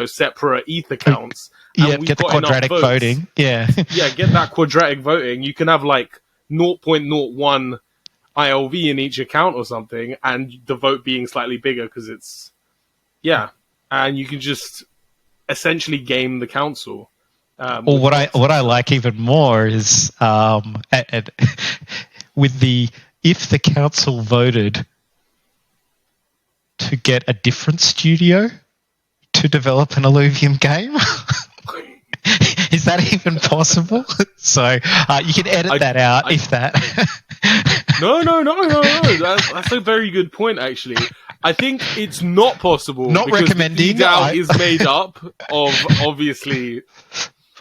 separate ETH accounts. And get the quadratic voting. Yeah. Yeah, get that quadratic voting. You can have, like, 0.01 ILV in each account or something, and the vote being slightly bigger because it's... Yeah. And you can just essentially game the council. Or what I like even more is with the... If the council voted to get a different studio to develop an Illuvium game, is that even possible? So you can edit that out if that. No. That's a very good point, actually. I think it's not possible. Not recommending. The eDAO is made up of, obviously...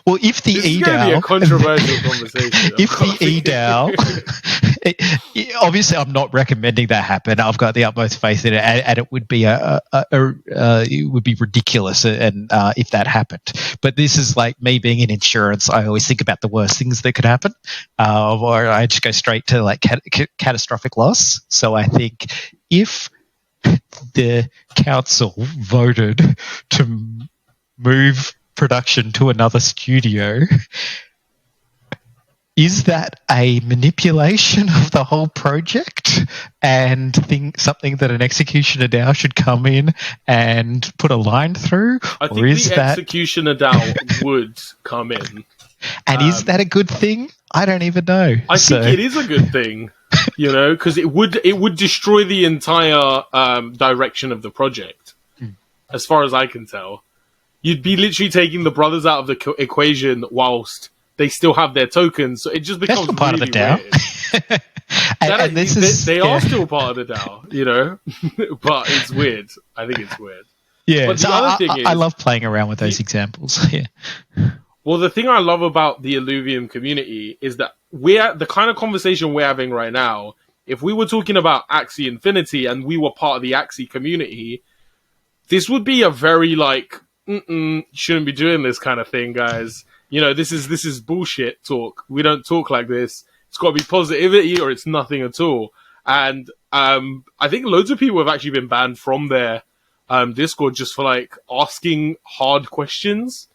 Well, if the this eDAO... is going to be a controversial conversation. If the eDAO... obviously, I'm not recommending that happen. I've got the utmost faith in it, and it would be it would be ridiculous and if that happened. But this is like me being in insurance. I always think about the worst things that could happen, or I just go straight to like catastrophic loss. So I think if the council voted to move production to another studio, is that a manipulation of the whole project and something that an executioner DAO should come in and put a line through? I think the executioner DAO would come in. And is that a good thing? I don't even know. I think it is a good thing, because it would destroy the entire direction of the project, as far as I can tell. You'd be literally taking the brothers out of the equation whilst they still have their tokens, so it just becomes really part of the DAO. They are still part of the DAO, but it's weird. I think it's weird. Yeah, but the other thing is, I love playing around with those examples. Yeah. Well, the thing I love about the Illuvium community is that the kind of conversation we're having right now. If we were talking about Axie Infinity and we were part of the Axie community, this would be a very like, shouldn't be doing this kind of thing, guys. This is bullshit talk. We don't talk like this. It's got to be positivity or it's nothing at all. And I think loads of people have actually been banned from their Discord just for like asking hard questions,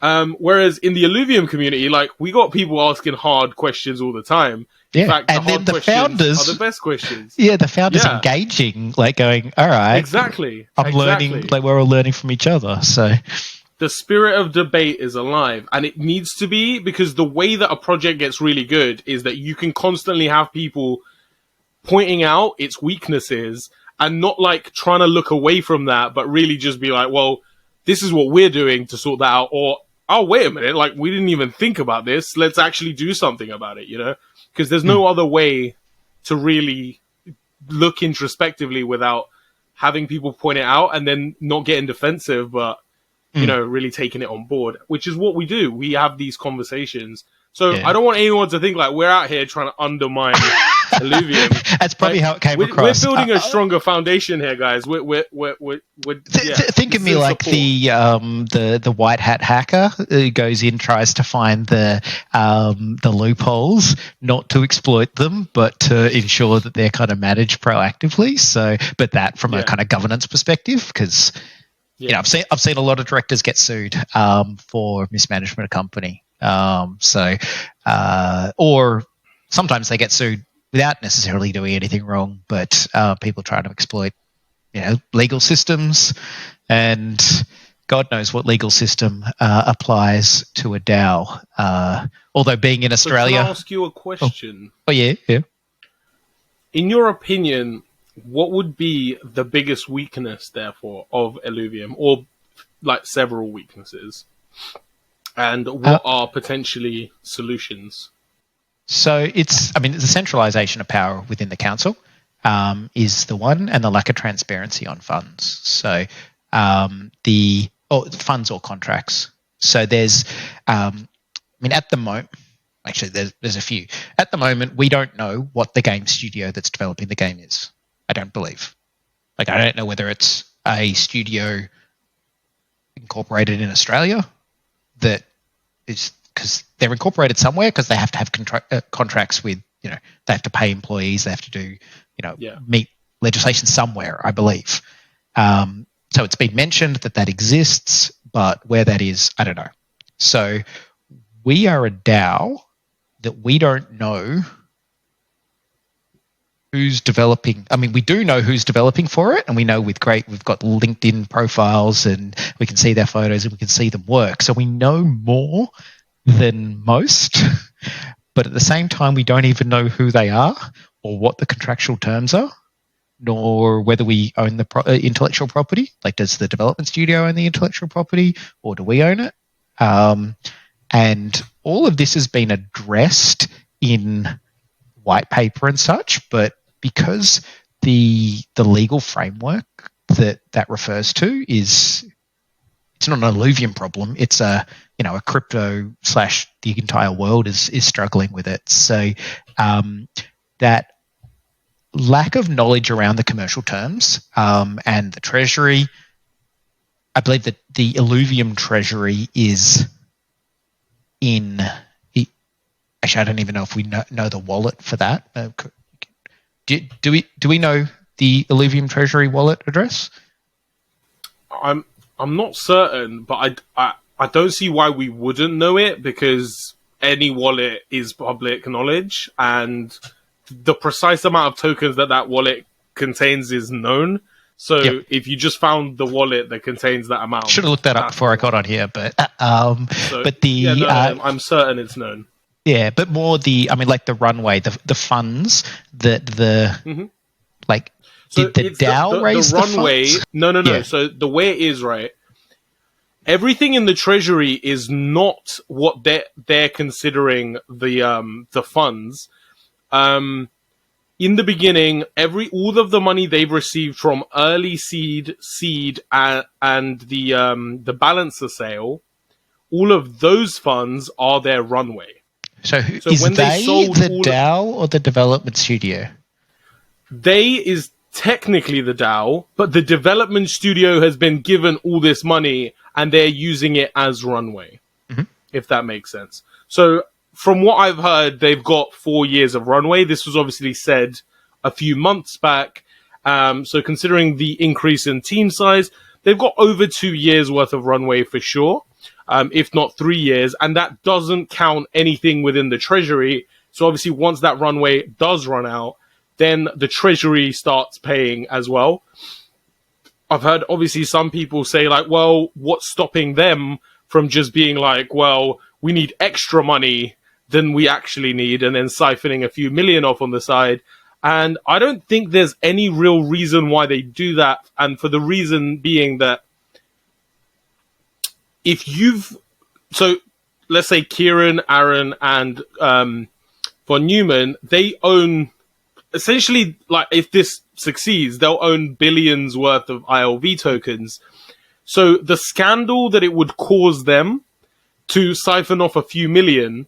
whereas in the Illuvium community, like we got people asking hard questions all the time. Yeah, in fact, and then the founders are the best questions. Yeah, the founders engaging, like going, all right, exactly. I'm learning, like we're all learning from each other. So the spirit of debate is alive, and it needs to be, because the way that a project gets really good is that you can constantly have people pointing out its weaknesses and not like trying to look away from that, but really just be like, well, this is what we're doing to sort that out, or oh, wait a minute, like, we didn't even think about this. Let's actually do something about it, you know? Because there's no other way to really look introspectively without having people point it out and then not getting defensive, but, you know, really taking it on board, which is what we do. We have these conversations. So I don't want anyone to think like we're out here trying to undermine Illuvium. That's probably how it came across. We're building a stronger foundation here, guys. Think of me like the white hat hacker who goes in, tries to find the loopholes, not to exploit them, but to ensure that they're kind of managed proactively. So, but that from a kind of governance perspective, because you know, I've seen a lot of directors get sued for mismanagement of company. Or sometimes they get sued without necessarily doing anything wrong, but people try to exploit, you know, legal systems, and God knows what legal system applies to a DAO. Although being in Australia, can I ask you a question? Oh yeah. In your opinion, what would be the biggest weakness, therefore, of Illuvium, or like several weaknesses? And what are potentially solutions? So the centralization of power within the council is the one, and the lack of transparency on funds. So funds or contracts. So there's, at the moment, actually there's a few. At the moment, we don't know what the game studio that's developing the game is. I don't believe. Like, I don't know whether it's a studio incorporated in Australia that is, because they're incorporated somewhere, because they have to have contracts with, you know, they have to pay employees, they have to do, you know, meet legislation somewhere, I believe. So it's been mentioned that exists, but where that is, I don't know. So we are a DAO that we don't know who's developing. I mean, we do know who's developing for it, and we know we've got LinkedIn profiles, and we can see their photos and we can see them work. So we know more than most, but at the same time, we don't even know who they are or what the contractual terms are, nor whether we own the intellectual property. Like, does the development studio own the intellectual property, or do we own it? And all of this has been addressed in white paper and such, but because the legal framework that refers to it's not an Illuvium problem. It's a crypto / the entire world is struggling with it. So that lack of knowledge around the commercial terms and the treasury. I believe that the Illuvium treasury is in. Actually, I don't even know if we know the wallet for that. Do we know the Illuvium treasury wallet address? I'm not certain, but I don't see why we wouldn't know it, because any wallet is public knowledge, and the precise amount of tokens that wallet contains is known. So if you just found the wallet that contains that amount, should have looked that up before I got on here. But I'm certain it's known. Yeah, but more like the runway, the funds that did the DAO raise the runway? Funds? No. Yeah. So the way it is, right? Everything in the treasury is not what they're considering the funds. In the beginning, all of the money they've received from early seed, and the balancer sale, all of those funds are their runway. So is when they sold the DAO or the development studio? They is technically the DAO, but the development studio has been given all this money and they're using it as runway, if that makes sense. So from what I've heard, they've got 4 years of runway. This was obviously said a few months back. So considering the increase in team size, they've got over 2 years worth of runway for sure. If not 3 years, and that doesn't count anything within the treasury. So obviously once that runway does run out, then the treasury starts paying as well. I've heard obviously some people say like, well, what's stopping them from just being like, well, we need extra money than we actually need, and then siphoning a few million off on the side. And I don't think there's any real reason why they do that. And for the reason being that if you've so let's say Kieran, Aaron, and von Neumann, they own essentially, like, if this succeeds, they'll own billions worth of ILV tokens. So the scandal that it would cause them to siphon off a few million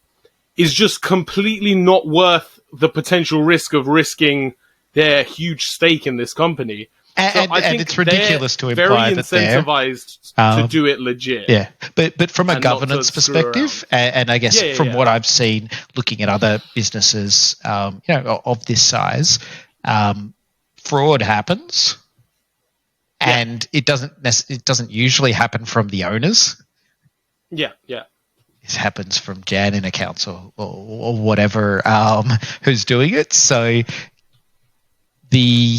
is just completely not worth the potential risk of risking their huge stake in this company. And, so I think it's ridiculous to imply very that they're incentivized to do it legit. Yeah, but from a and not to governance screw perspective, and I guess Yeah, from yeah. what I've seen, looking at other businesses, of this size, fraud happens, and it doesn't usually happen from the owners. Yeah, yeah. It happens from Jan in accounts or whatever who's doing it. So the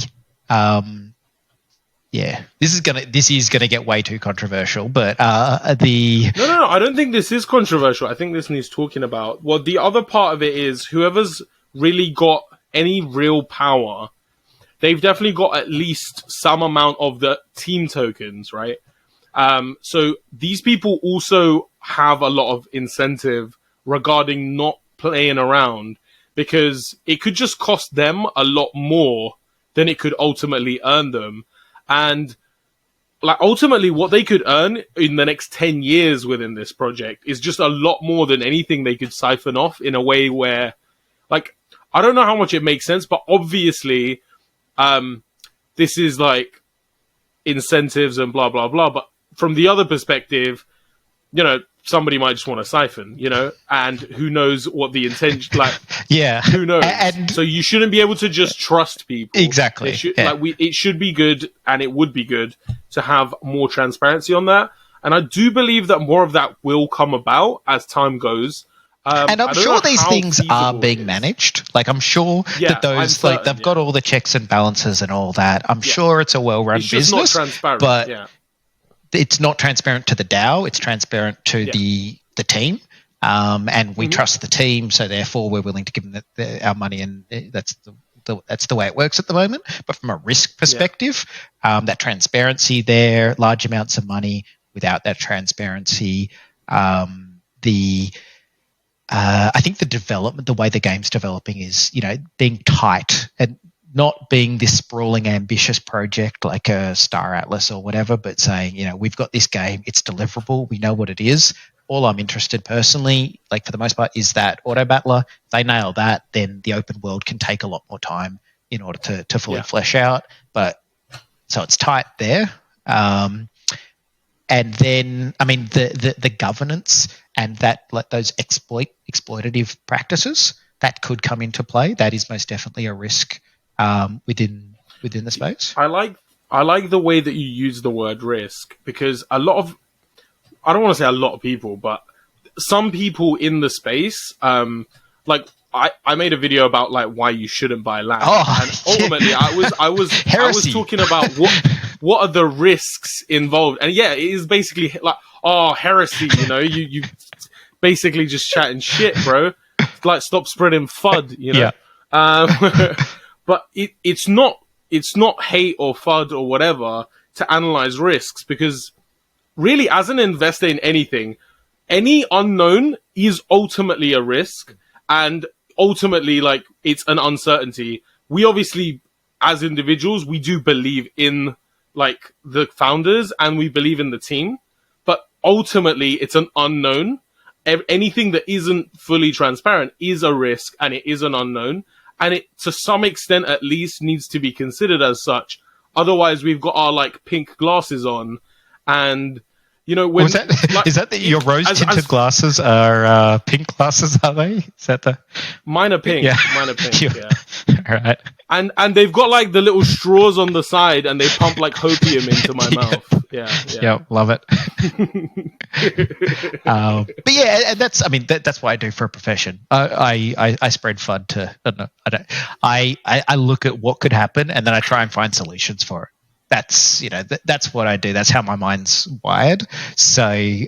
this is gonna get way too controversial, but No, I don't think this is controversial. I think this needs talking about. Well, the other part of it is whoever's really got any real power, they've definitely got at least some amount of the team tokens, right? So these people also have a lot of incentive regarding not playing around, because it could just cost them a lot more than it could ultimately earn them. And like ultimately what they could earn in the next 10 years within this project is just a lot more than anything they could siphon off, in a way where, like, I don't know how much it makes sense, but obviously this is like incentives and blah, blah, blah. But from the other perspective, somebody might just want to siphon, and who knows what the intention, like, yeah, who knows? And so you shouldn't be able to just trust people. Exactly. It should be good, and it would be good to have more transparency on that. And I do believe that more of that will come about as time goes. And I'm sure these things are being managed. Like, I'm sure that those, they've got all the checks and balances and all that. I'm sure it's a well-run business. It's not transparent, but it's not transparent to the DAO. It's transparent to the team. And we trust the team, so therefore we're willing to give them our money, and that's the way it works at the moment. But from a risk perspective, that transparency there, large amounts of money without that transparency, I think the way the game's developing is, being tight and not being this sprawling, ambitious project like a Star Atlas or whatever, but saying, we've got this game, it's deliverable, we know what it is. All I'm interested personally, like for the most part, is that auto battler. If they nail that, then the open world can take a lot more time in order to fully flesh out. But so it's tight there. And then, I mean, the governance and that, like, those exploitative practices that could come into play. That is most definitely a risk within the space. I like the way that you use the word risk, because a lot of, I don't want to say a lot of people, but some people in the space, like I made a video about like why you shouldn't buy land, and ultimately I was talking about what are the risks involved, and it is basically like, heresy, you basically just chatting shit, bro. Like, stop spreading FUD, but it's not hate or FUD or whatever to analyze risks, because really, as an investor in anything, any unknown is ultimately a risk, and ultimately, like, it's an uncertainty. We obviously, as individuals, we do believe in, like, the founders, and we believe in the team, but ultimately, it's an unknown. Anything that isn't fully transparent is a risk, and it is an unknown, and it, to some extent at least, needs to be considered as such. Otherwise, we've got our, like, pink glasses on, and when is that your rose-tinted glasses are pink glasses? Are they? Is that the? Mine are pink. Yeah. Mine are pink. Yeah. All right. And they've got like the little straws on the side, and they pump like hopium into my mouth. Yeah, love it. But and that's what I do for a profession. I spread FUD to. I look at what could happen, and then I try and find solutions for it. That's that's what I do. That's how my mind's wired. So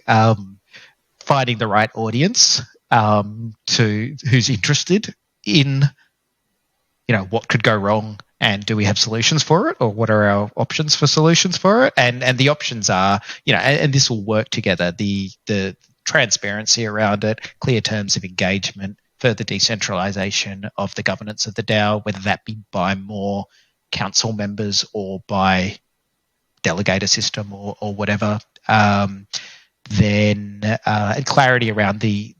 finding the right audience who's interested in what could go wrong, and do we have solutions for it, or what are our options for solutions for it, and the options are and this will work together. The transparency around it, clear terms of engagement, further decentralization of the governance of the DAO, whether that be by more council members or by delegator system or whatever. Then and clarity around the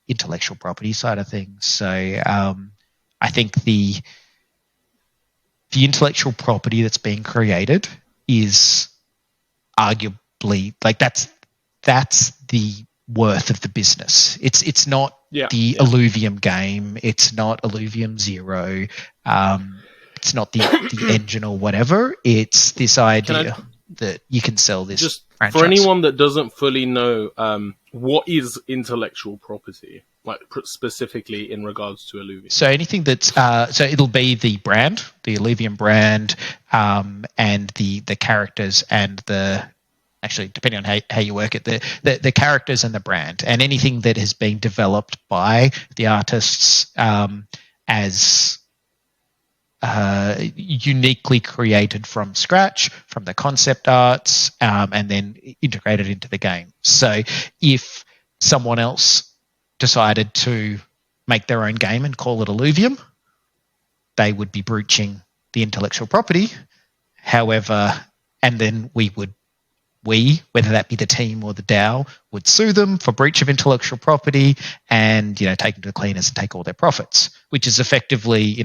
intellectual property side of things. So I think the intellectual property that's being created is arguably like that's the worth of the business. It's not the Illuvium game. It's not Illuvium Zero. It's not the engine or whatever. It's this idea that you can sell this. Just franchise. For anyone that doesn't fully know, what is intellectual property, like specifically in regards to Illuvium? So anything that's so it'll be the brand, the Illuvium brand, and the characters and the actually depending on how you work it, the characters and the brand, and anything that has been developed by the artists as uniquely created from scratch, from the concept arts, and then integrated into the game. So if someone else decided to make their own game and call it Illuvium, they would be breaching the intellectual property. However, and then we, whether that be the team or the DAO, would sue them for breach of intellectual property and, take them to the cleaners and take all their profits, which is effectively,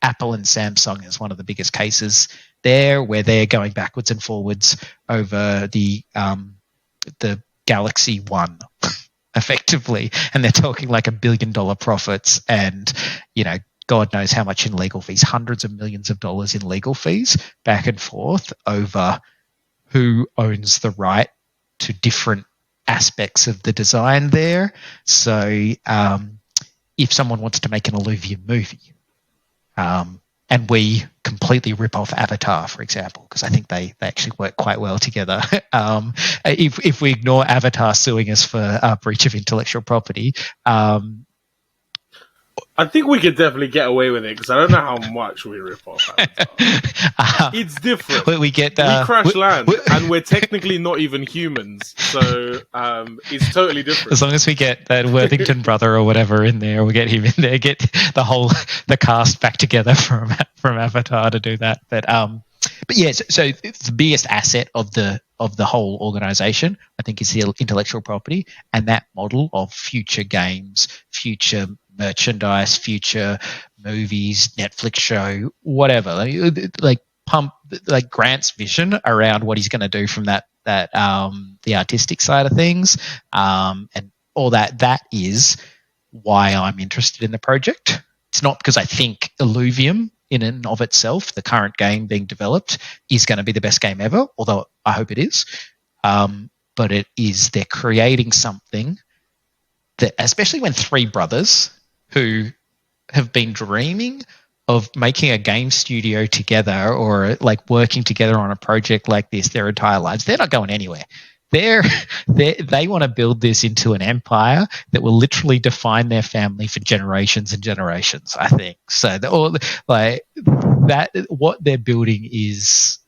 Apple and Samsung is one of the biggest cases there, where they're going backwards and forwards over the Galaxy One, effectively, and they're talking like $1 billion profits, and God knows how much in legal fees, hundreds of millions of dollars in legal fees, back and forth over who owns the right to different aspects of the design there. So if someone wants to make an Illuvium movie, and we completely rip off Avatar, for example, because I think they actually work quite well together. If we ignore Avatar suing us for breach of intellectual property, I think we could definitely get away with it because I don't know how much we rip off Avatar. It's different. We crash land, and we're technically not even humans, so it's totally different. As long as we get that Worthington brother or whatever in there, we get him in there, get the cast back together from Avatar to do that. But yeah, so the biggest asset of the whole organization, I think, is the intellectual property, and that model of future games, future merchandise, future movies, Netflix show, whatever, like Grant's vision around what he's going to do from that the artistic side of things, and all that is why I'm interested in the project. It's not because I think Illuvium in and of itself, the current game being developed, is going to be the best game ever, although I hope it is. But it is, they're creating something that, especially when three brothers who have been dreaming of making a game studio together or like working together on a project like this their entire lives, they're not going anywhere. They want to build this into an empire that will literally define their family for generations and generations, I think. So what they're building is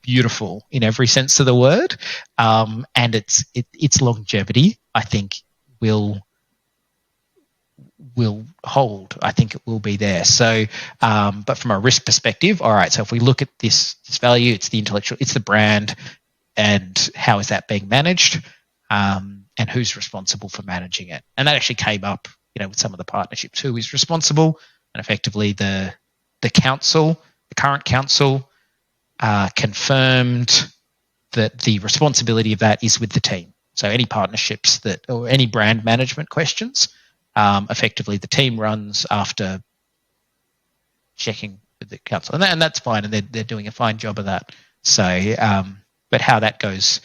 beautiful in every sense of the word, and its longevity, I think, will hold. I think it will be there. So, but from a risk perspective, all right. So if we look at this value, it's the intellectual, it's the brand, and how is that being managed, and who's responsible for managing it. And that actually came up, with some of the partnerships, who is responsible, and effectively the council, the current council, confirmed that the responsibility of that is with the team. So any partnerships or any brand management questions, effectively the team runs after checking with the council, and that's fine, and they're doing a fine job of that. So, but how that goes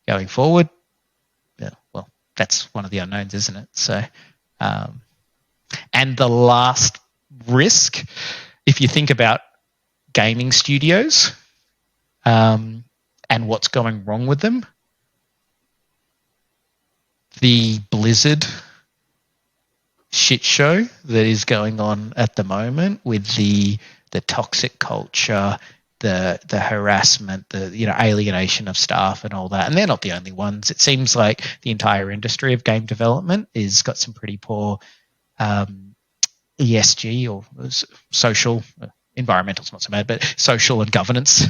going forward, well, that's one of the unknowns, isn't it? So, and the last risk, if you think about gaming studios, and what's going wrong with them, the Blizzard shit show that is going on at the moment with the toxic culture, the harassment, the alienation of staff and all that. And they're not the only ones. It seems like the entire industry of game development is got some pretty poor ESG or social. Environmental's not so bad, but social and governance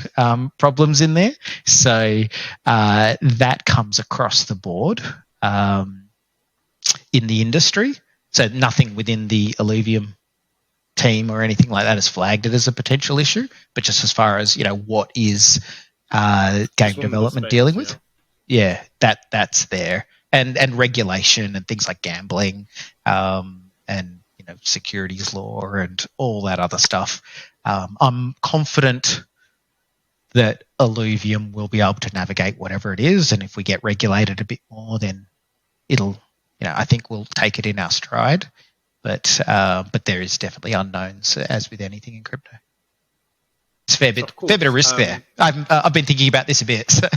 problems in there. So that comes across the board in the industry. So nothing within the Illuvium team or anything like that has flagged it as a potential issue, but just as far as what is game development space, dealing with, that's there, and regulation and things like gambling, and securities law and all that other stuff. I'm confident that Illuvium will be able to navigate whatever it is, and if we get regulated a bit more, then it'll, I think we'll take it in our stride. But there is definitely unknowns, as with anything in crypto. It's fair bit of risk there. I've been thinking about this a bit. So.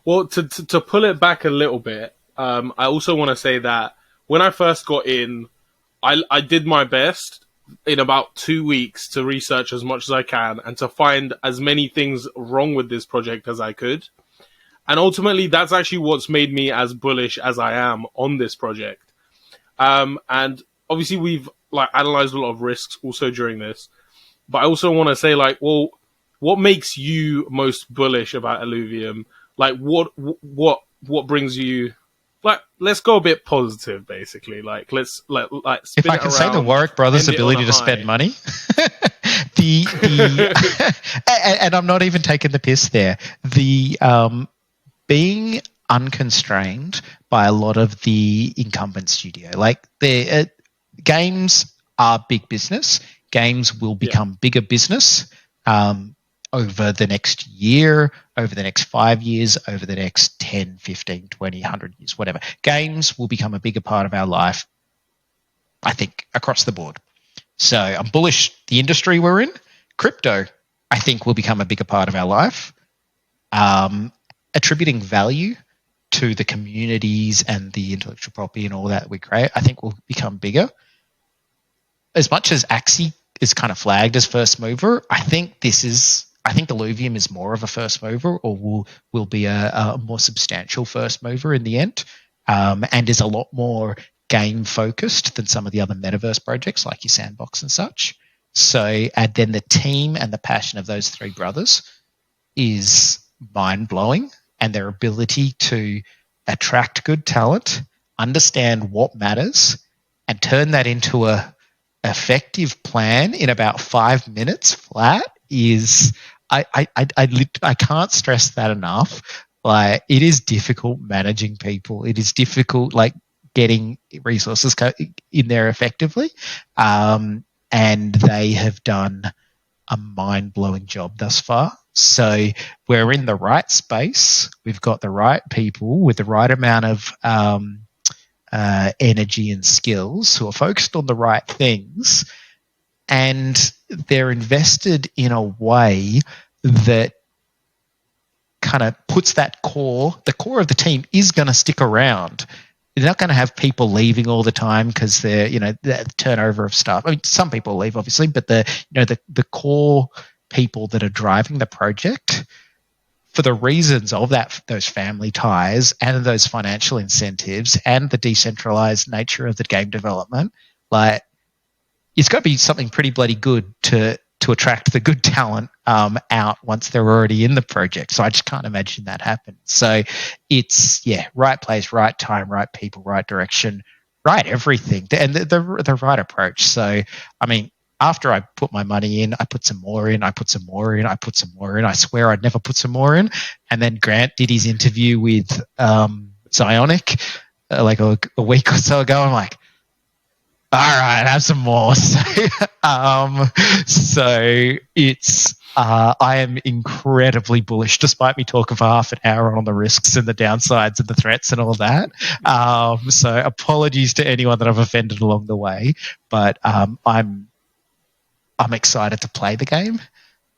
Well, to pull it back a little bit, I also want to say that when I first got in, I did my best in about 2 weeks to research as much as I can and to find as many things wrong with this project as I could. And ultimately, that's actually what's made me as bullish as I am on this project. And obviously, we've analyzed a lot of risks also during this. But I also want to say, well, what makes you most bullish about Illuvium? What brings you? Let's go a bit positive, basically. Let's spin if I can say the Warwick brothers' ability to spend money, and I'm not even taking the piss there. Being unconstrained by a lot of the incumbent studio, games are big business. Games will become bigger business over the next year, over the next 5 years, over the next 10, 15, 20, 100 years, whatever. Games will become a bigger part of our life, I think, across the board. So I'm bullish the industry we're in. Crypto, I think, will become a bigger part of our life. Attributing value to the communities and the intellectual property and all that we create, I think, will become bigger. As much as Axie is kind of flagged as first mover, I think Illuvium is more of a first mover, or will be a more substantial first mover in the end, and is a lot more game focused than some of the other metaverse projects like your Sandbox and such. So, and then the team and the passion of those three brothers is mind blowing, and their ability to attract good talent, understand what matters, and turn that into a effective plan in about 5 minutes flat is I can't stress that enough. It is difficult managing people. It is difficult getting resources in there effectively, and they have done a mind-blowing job thus far. So we're in the right space. We've got the right people with the right amount of energy and skills who are focused on the right things, and they're invested in a way that kind of puts the core of the team is going to stick around. They're not going to have people leaving all the time because they're, the turnover of staff. I mean, some people leave obviously, but the core people that are driving the project, for the reasons of those family ties and those financial incentives and the decentralized nature of the game development, it's got to be something pretty bloody good to attract the good talent out once they're already in the project. So I just can't imagine that happens. So it's right place, right time, right people, right direction, right everything, and the right approach. So I mean, after I put my money in, I put some more in, I put some more in, I put some more in. I swear I'd never put some more in. And then Grant did his interview with Zionic a week or so ago. I'm like, all right, have some more. So it's I am incredibly bullish, despite me talking for half an hour on the risks and the downsides and the threats and all that. So apologies to anyone that I've offended along the way, but I'm excited to play the game.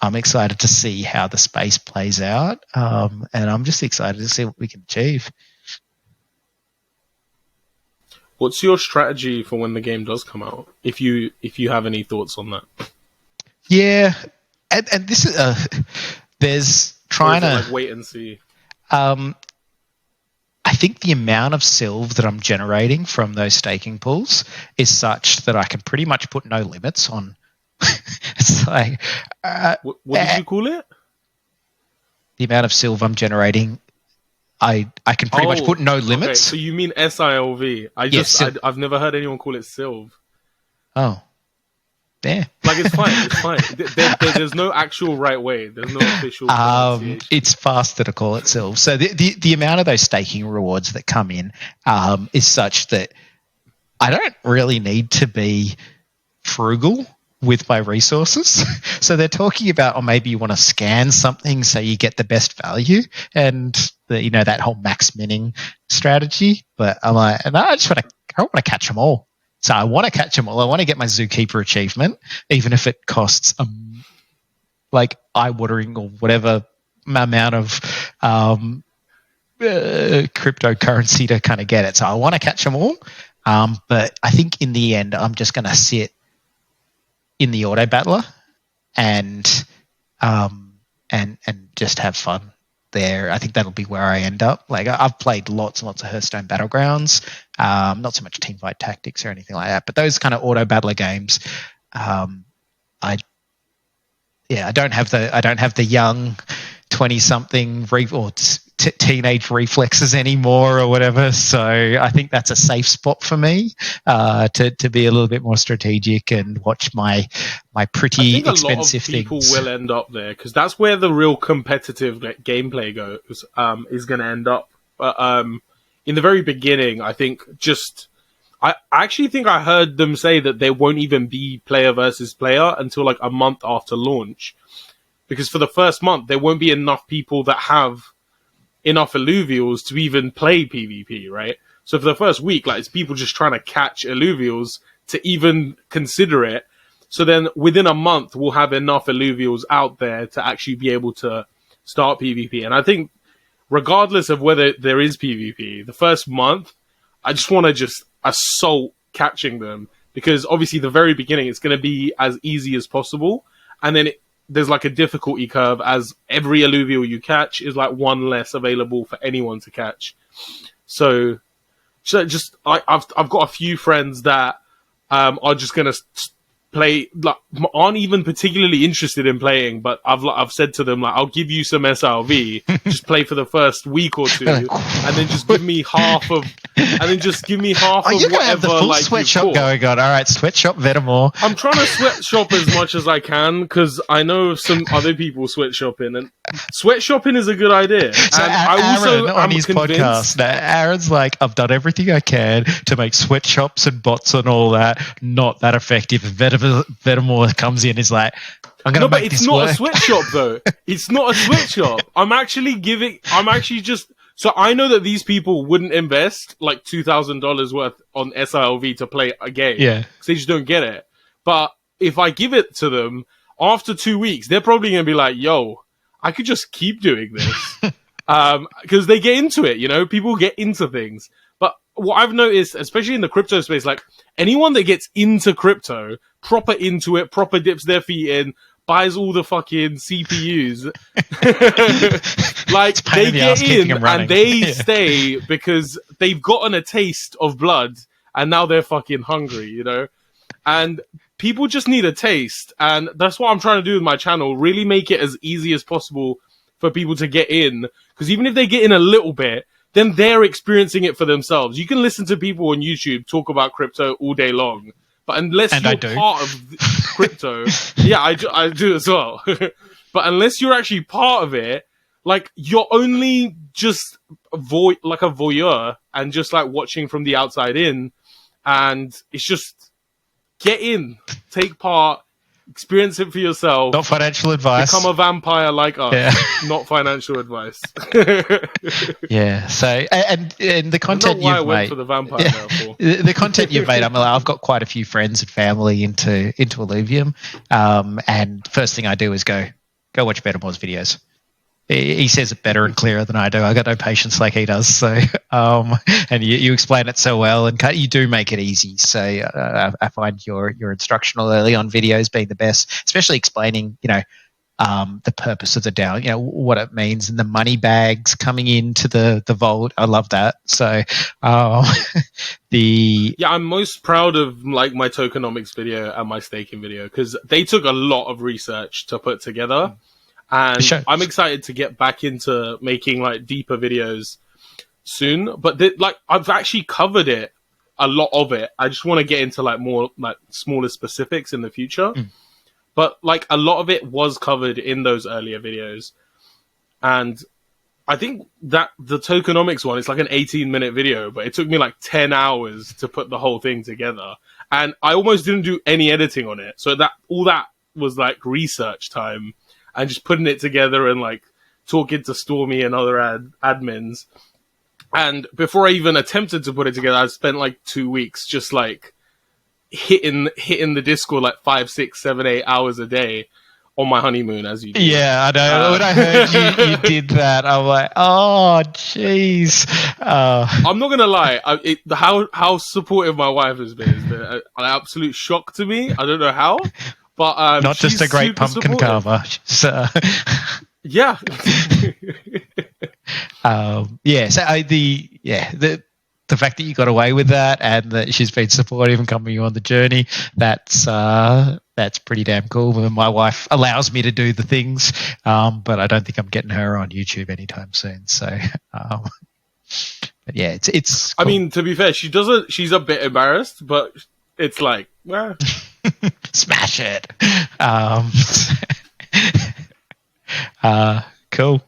I'm excited to see how the space plays out, and I'm just excited to see what we can achieve. What's your strategy for when the game does come out? If you have any thoughts on that? Yeah, and this is there's Or trying is it to like wait and see? I think the amount of silv that I'm generating from those staking pools is such that I can pretty much put no limits on. It's like What did you call it? the amount of silv I'm generating. I can pretty much put no limits. Okay, so you mean SILV? I've never heard anyone call it Silv. Oh, yeah. Like it's fine. It's fine. There's no actual right way. There's no official pronunciation. It's faster to call it silv. So the amount of those staking rewards that come in is such that I don't really need to be frugal with my resources. So they're talking about, or maybe you want to scan something so you get the best value, and that whole max minning strategy. But I'm like, and I want to catch them all. So I want to catch them all. I want to get my Zookeeper achievement, even if it costs like eye-watering or whatever amount of cryptocurrency to kind of get it. So I want to catch them all. But I think in the end, I'm just going to sit in the auto battler and just have fun there. I think that'll be where I end up. Like I've played lots and lots of Hearthstone Battlegrounds, not so much Teamfight Tactics or anything like that, but those kind of auto battler games, I don't have the young 20-something or teenage reflexes anymore or whatever. So I think that's a safe spot for me to be a little bit more strategic and watch my pretty expensive things. I think a lot of people will end up there because that's where the real competitive gameplay goes. Is going to end up. In the very beginning, I think I actually think I heard them say that there won't even be player versus player until like a month after launch, because for the first month there won't be enough people that have enough Illuvials to even play PvP, right? So for the first week, like, it's people just trying to catch Illuvials to even consider it. So then within a month, we'll have enough Illuvials out there to actually be able to start PvP. And I think regardless of whether there is PvP, the first month, I just want to just assault catching them, because obviously the very beginning, it's going to be as easy as possible. And then there's like a difficulty curve, as every alluvial you catch is like one less available for anyone to catch. So just I've got a few friends that are just gonna play, like, aren't even particularly interested in playing, but I've said to them, like, I'll give you some SRV, just play for the first week or two, and then just give me half of you're gonna have the full like, sweatshop going on. All right, sweatshop Vetemor. I'm trying to sweatshop as much as I can, because I know some other people sweatshopping, and sweatshopping is a good idea. So and Aaron, on his podcast, now, Aaron's like, I've done everything I can to make sweatshops and bots and all that not that effective. Vetemor comes in, is like, I'm going to make this work. No, but it's not a sweatshop though. It's not a sweatshop. I'm actually just. So I know that these people wouldn't invest like $2,000 worth on SILV to play a game. Yeah. Because they just don't get it. But if I give it to them, after 2 weeks, they're probably going to be like, yo, I could just keep doing this. Because they get into it, people get into things. But what I've noticed, especially in the crypto space, like anyone that gets into crypto, proper into it, proper dips their feet in, buys all the fucking CPUs, like they get in and they stay because they've gotten a taste of blood and now they're fucking hungry, and people just need a taste. And that's what I'm trying to do with my channel, really make it as easy as possible for people to get in, because even if they get in a little bit, then they're experiencing it for themselves. You can listen to people on YouTube talk about crypto all day long, but unless you're part of crypto, yeah, I do as well. But unless you're actually part of it, like, you're only just like a voyeur and just like watching from the outside in, and it's just get in, take part, experience it for yourself. Not financial advice. Become a vampire like us. Yeah. Not financial advice. Yeah. So, and the content you've made. I went for the vampire metaphor. The content you've made, I've got quite a few friends and family into Illuvium, and first thing I do is go watch Vetemor's videos. He says it better and clearer than I do. I got no patience like he does. So, and you explain it so well, and you do make it easy. So, I find your instructional early on videos being the best, especially explaining, the purpose of the DAO, what it means, and the money bags coming into the vault. I love that. So I'm most proud of like my tokenomics video and my staking video because they took a lot of research to put together, and sure. I'm excited to get back into making like deeper videos soon. But I've actually covered it, a lot of it. I just want to get into like more like smaller specifics in the future. But like a lot of it was covered in those earlier videos, and I think that the tokenomics one is like an 18-minute video, but it took me like 10 hours to put the whole thing together. And I almost didn't do any editing on it. So that all that was like research time and just putting it together and like talking to Stormy and other admins. And before I even attempted to put it together, I spent like 2 weeks just like hitting the Discord like 5, 6, 7, 8 hours a day on my honeymoon, as you do. Yeah, I know. When I heard you did that, I'm like, oh, jeez. I'm not gonna lie. How supportive my wife has been is an absolute shock to me. I don't know how, but not just a great pumpkin carver. Yeah. So the fact that you got away with that and that she's been supportive and coming you on the journey, that's pretty damn cool. My wife allows me to do the things, but I don't think I'm getting her on YouTube anytime soon. So, but yeah, it's cool. I mean, to be fair, she's a bit embarrassed, but it's like, well, smash it. Cool.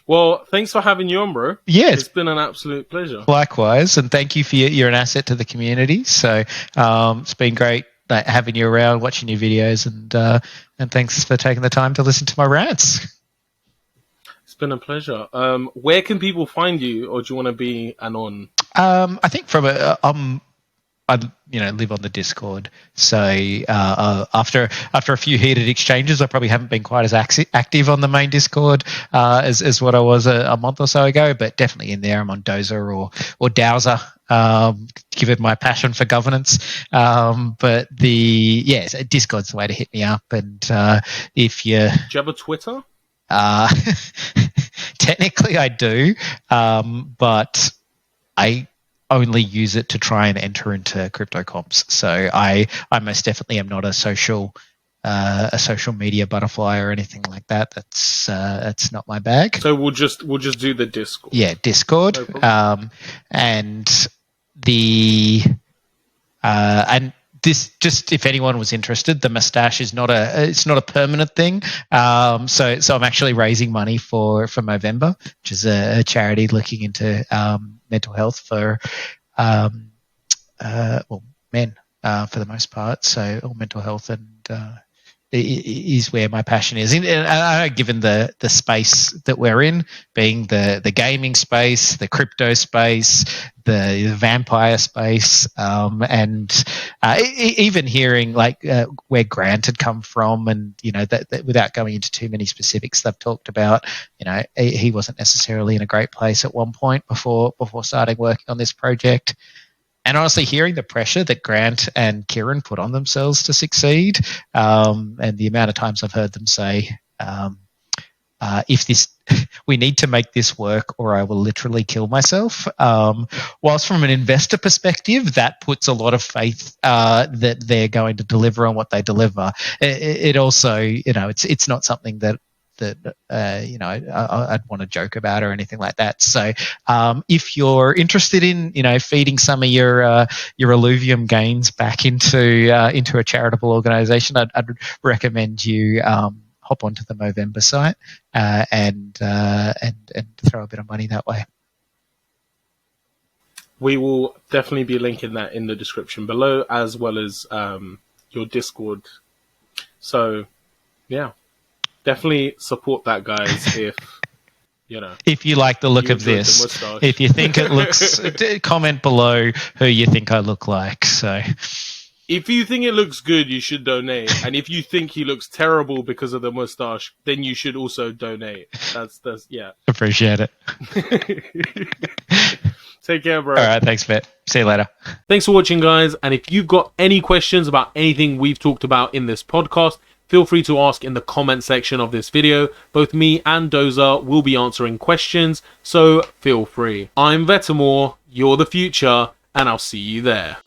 Well, thanks for having you on, bro. Yeah, it's been an absolute pleasure. Likewise, and thank you for you're an asset to the community. So it's been great having you around, watching your videos, and thanks for taking the time to listen to my rants. It's been a pleasure. Where can people find you, or do you want to be anon? I think I live on the Discord, so after a few heated exchanges, I probably haven't been quite as active on the main Discord as what I was a month or so ago. But definitely in there, I'm on Dozer or Dowser, given my passion for governance. But so Discord's the way to hit me up. And if you do you have a Twitter? Technically, I do, but I only use it to try and enter into crypto comps. So I most definitely am not a social media butterfly or anything like that. That's not my bag. So we'll just do the Discord. Yeah, Discord. No and this, just if anyone was interested, the mustache is not a permanent thing. So I'm actually raising money for Movember, which is a charity looking into mental health for men for the most part. So all mental health and is where my passion is. And given the space that we're in, being the gaming space, the crypto space, the vampire space, and even hearing like where Grant had come from, and that without going into too many specifics, they've talked about he wasn't necessarily in a great place at one point before starting working on this project. And honestly, hearing the pressure that Grant and Kieran put on themselves to succeed, and the amount of times I've heard them say, we need to make this work or I will literally kill myself. Whilst from an investor perspective, that puts a lot of faith that they're going to deliver on what they deliver. It also, it's not something that I'd want to joke about or anything like that. So if you're interested in feeding some of your Illuvium gains back into a charitable organization, I'd recommend you hop onto the Movember site and throw a bit of money that way. We will definitely be linking that in the description below, as well as your Discord. So yeah, definitely support that, guys. If you like the look of this, if you think it looks, comment below who you think I look like. So if you think it looks good, you should donate, and if you think he looks terrible because of the mustache, then you should also donate. That's yeah. Appreciate it. Take care, bro. All right, thanks, Vet. See you later. Thanks for watching, guys. And if you've got any questions about anything we've talked about in this podcast, feel free to ask in the comment section of this video. Both me and Dozer will be answering questions, so feel free. I'm Vetemor, you're the future, and I'll see you there.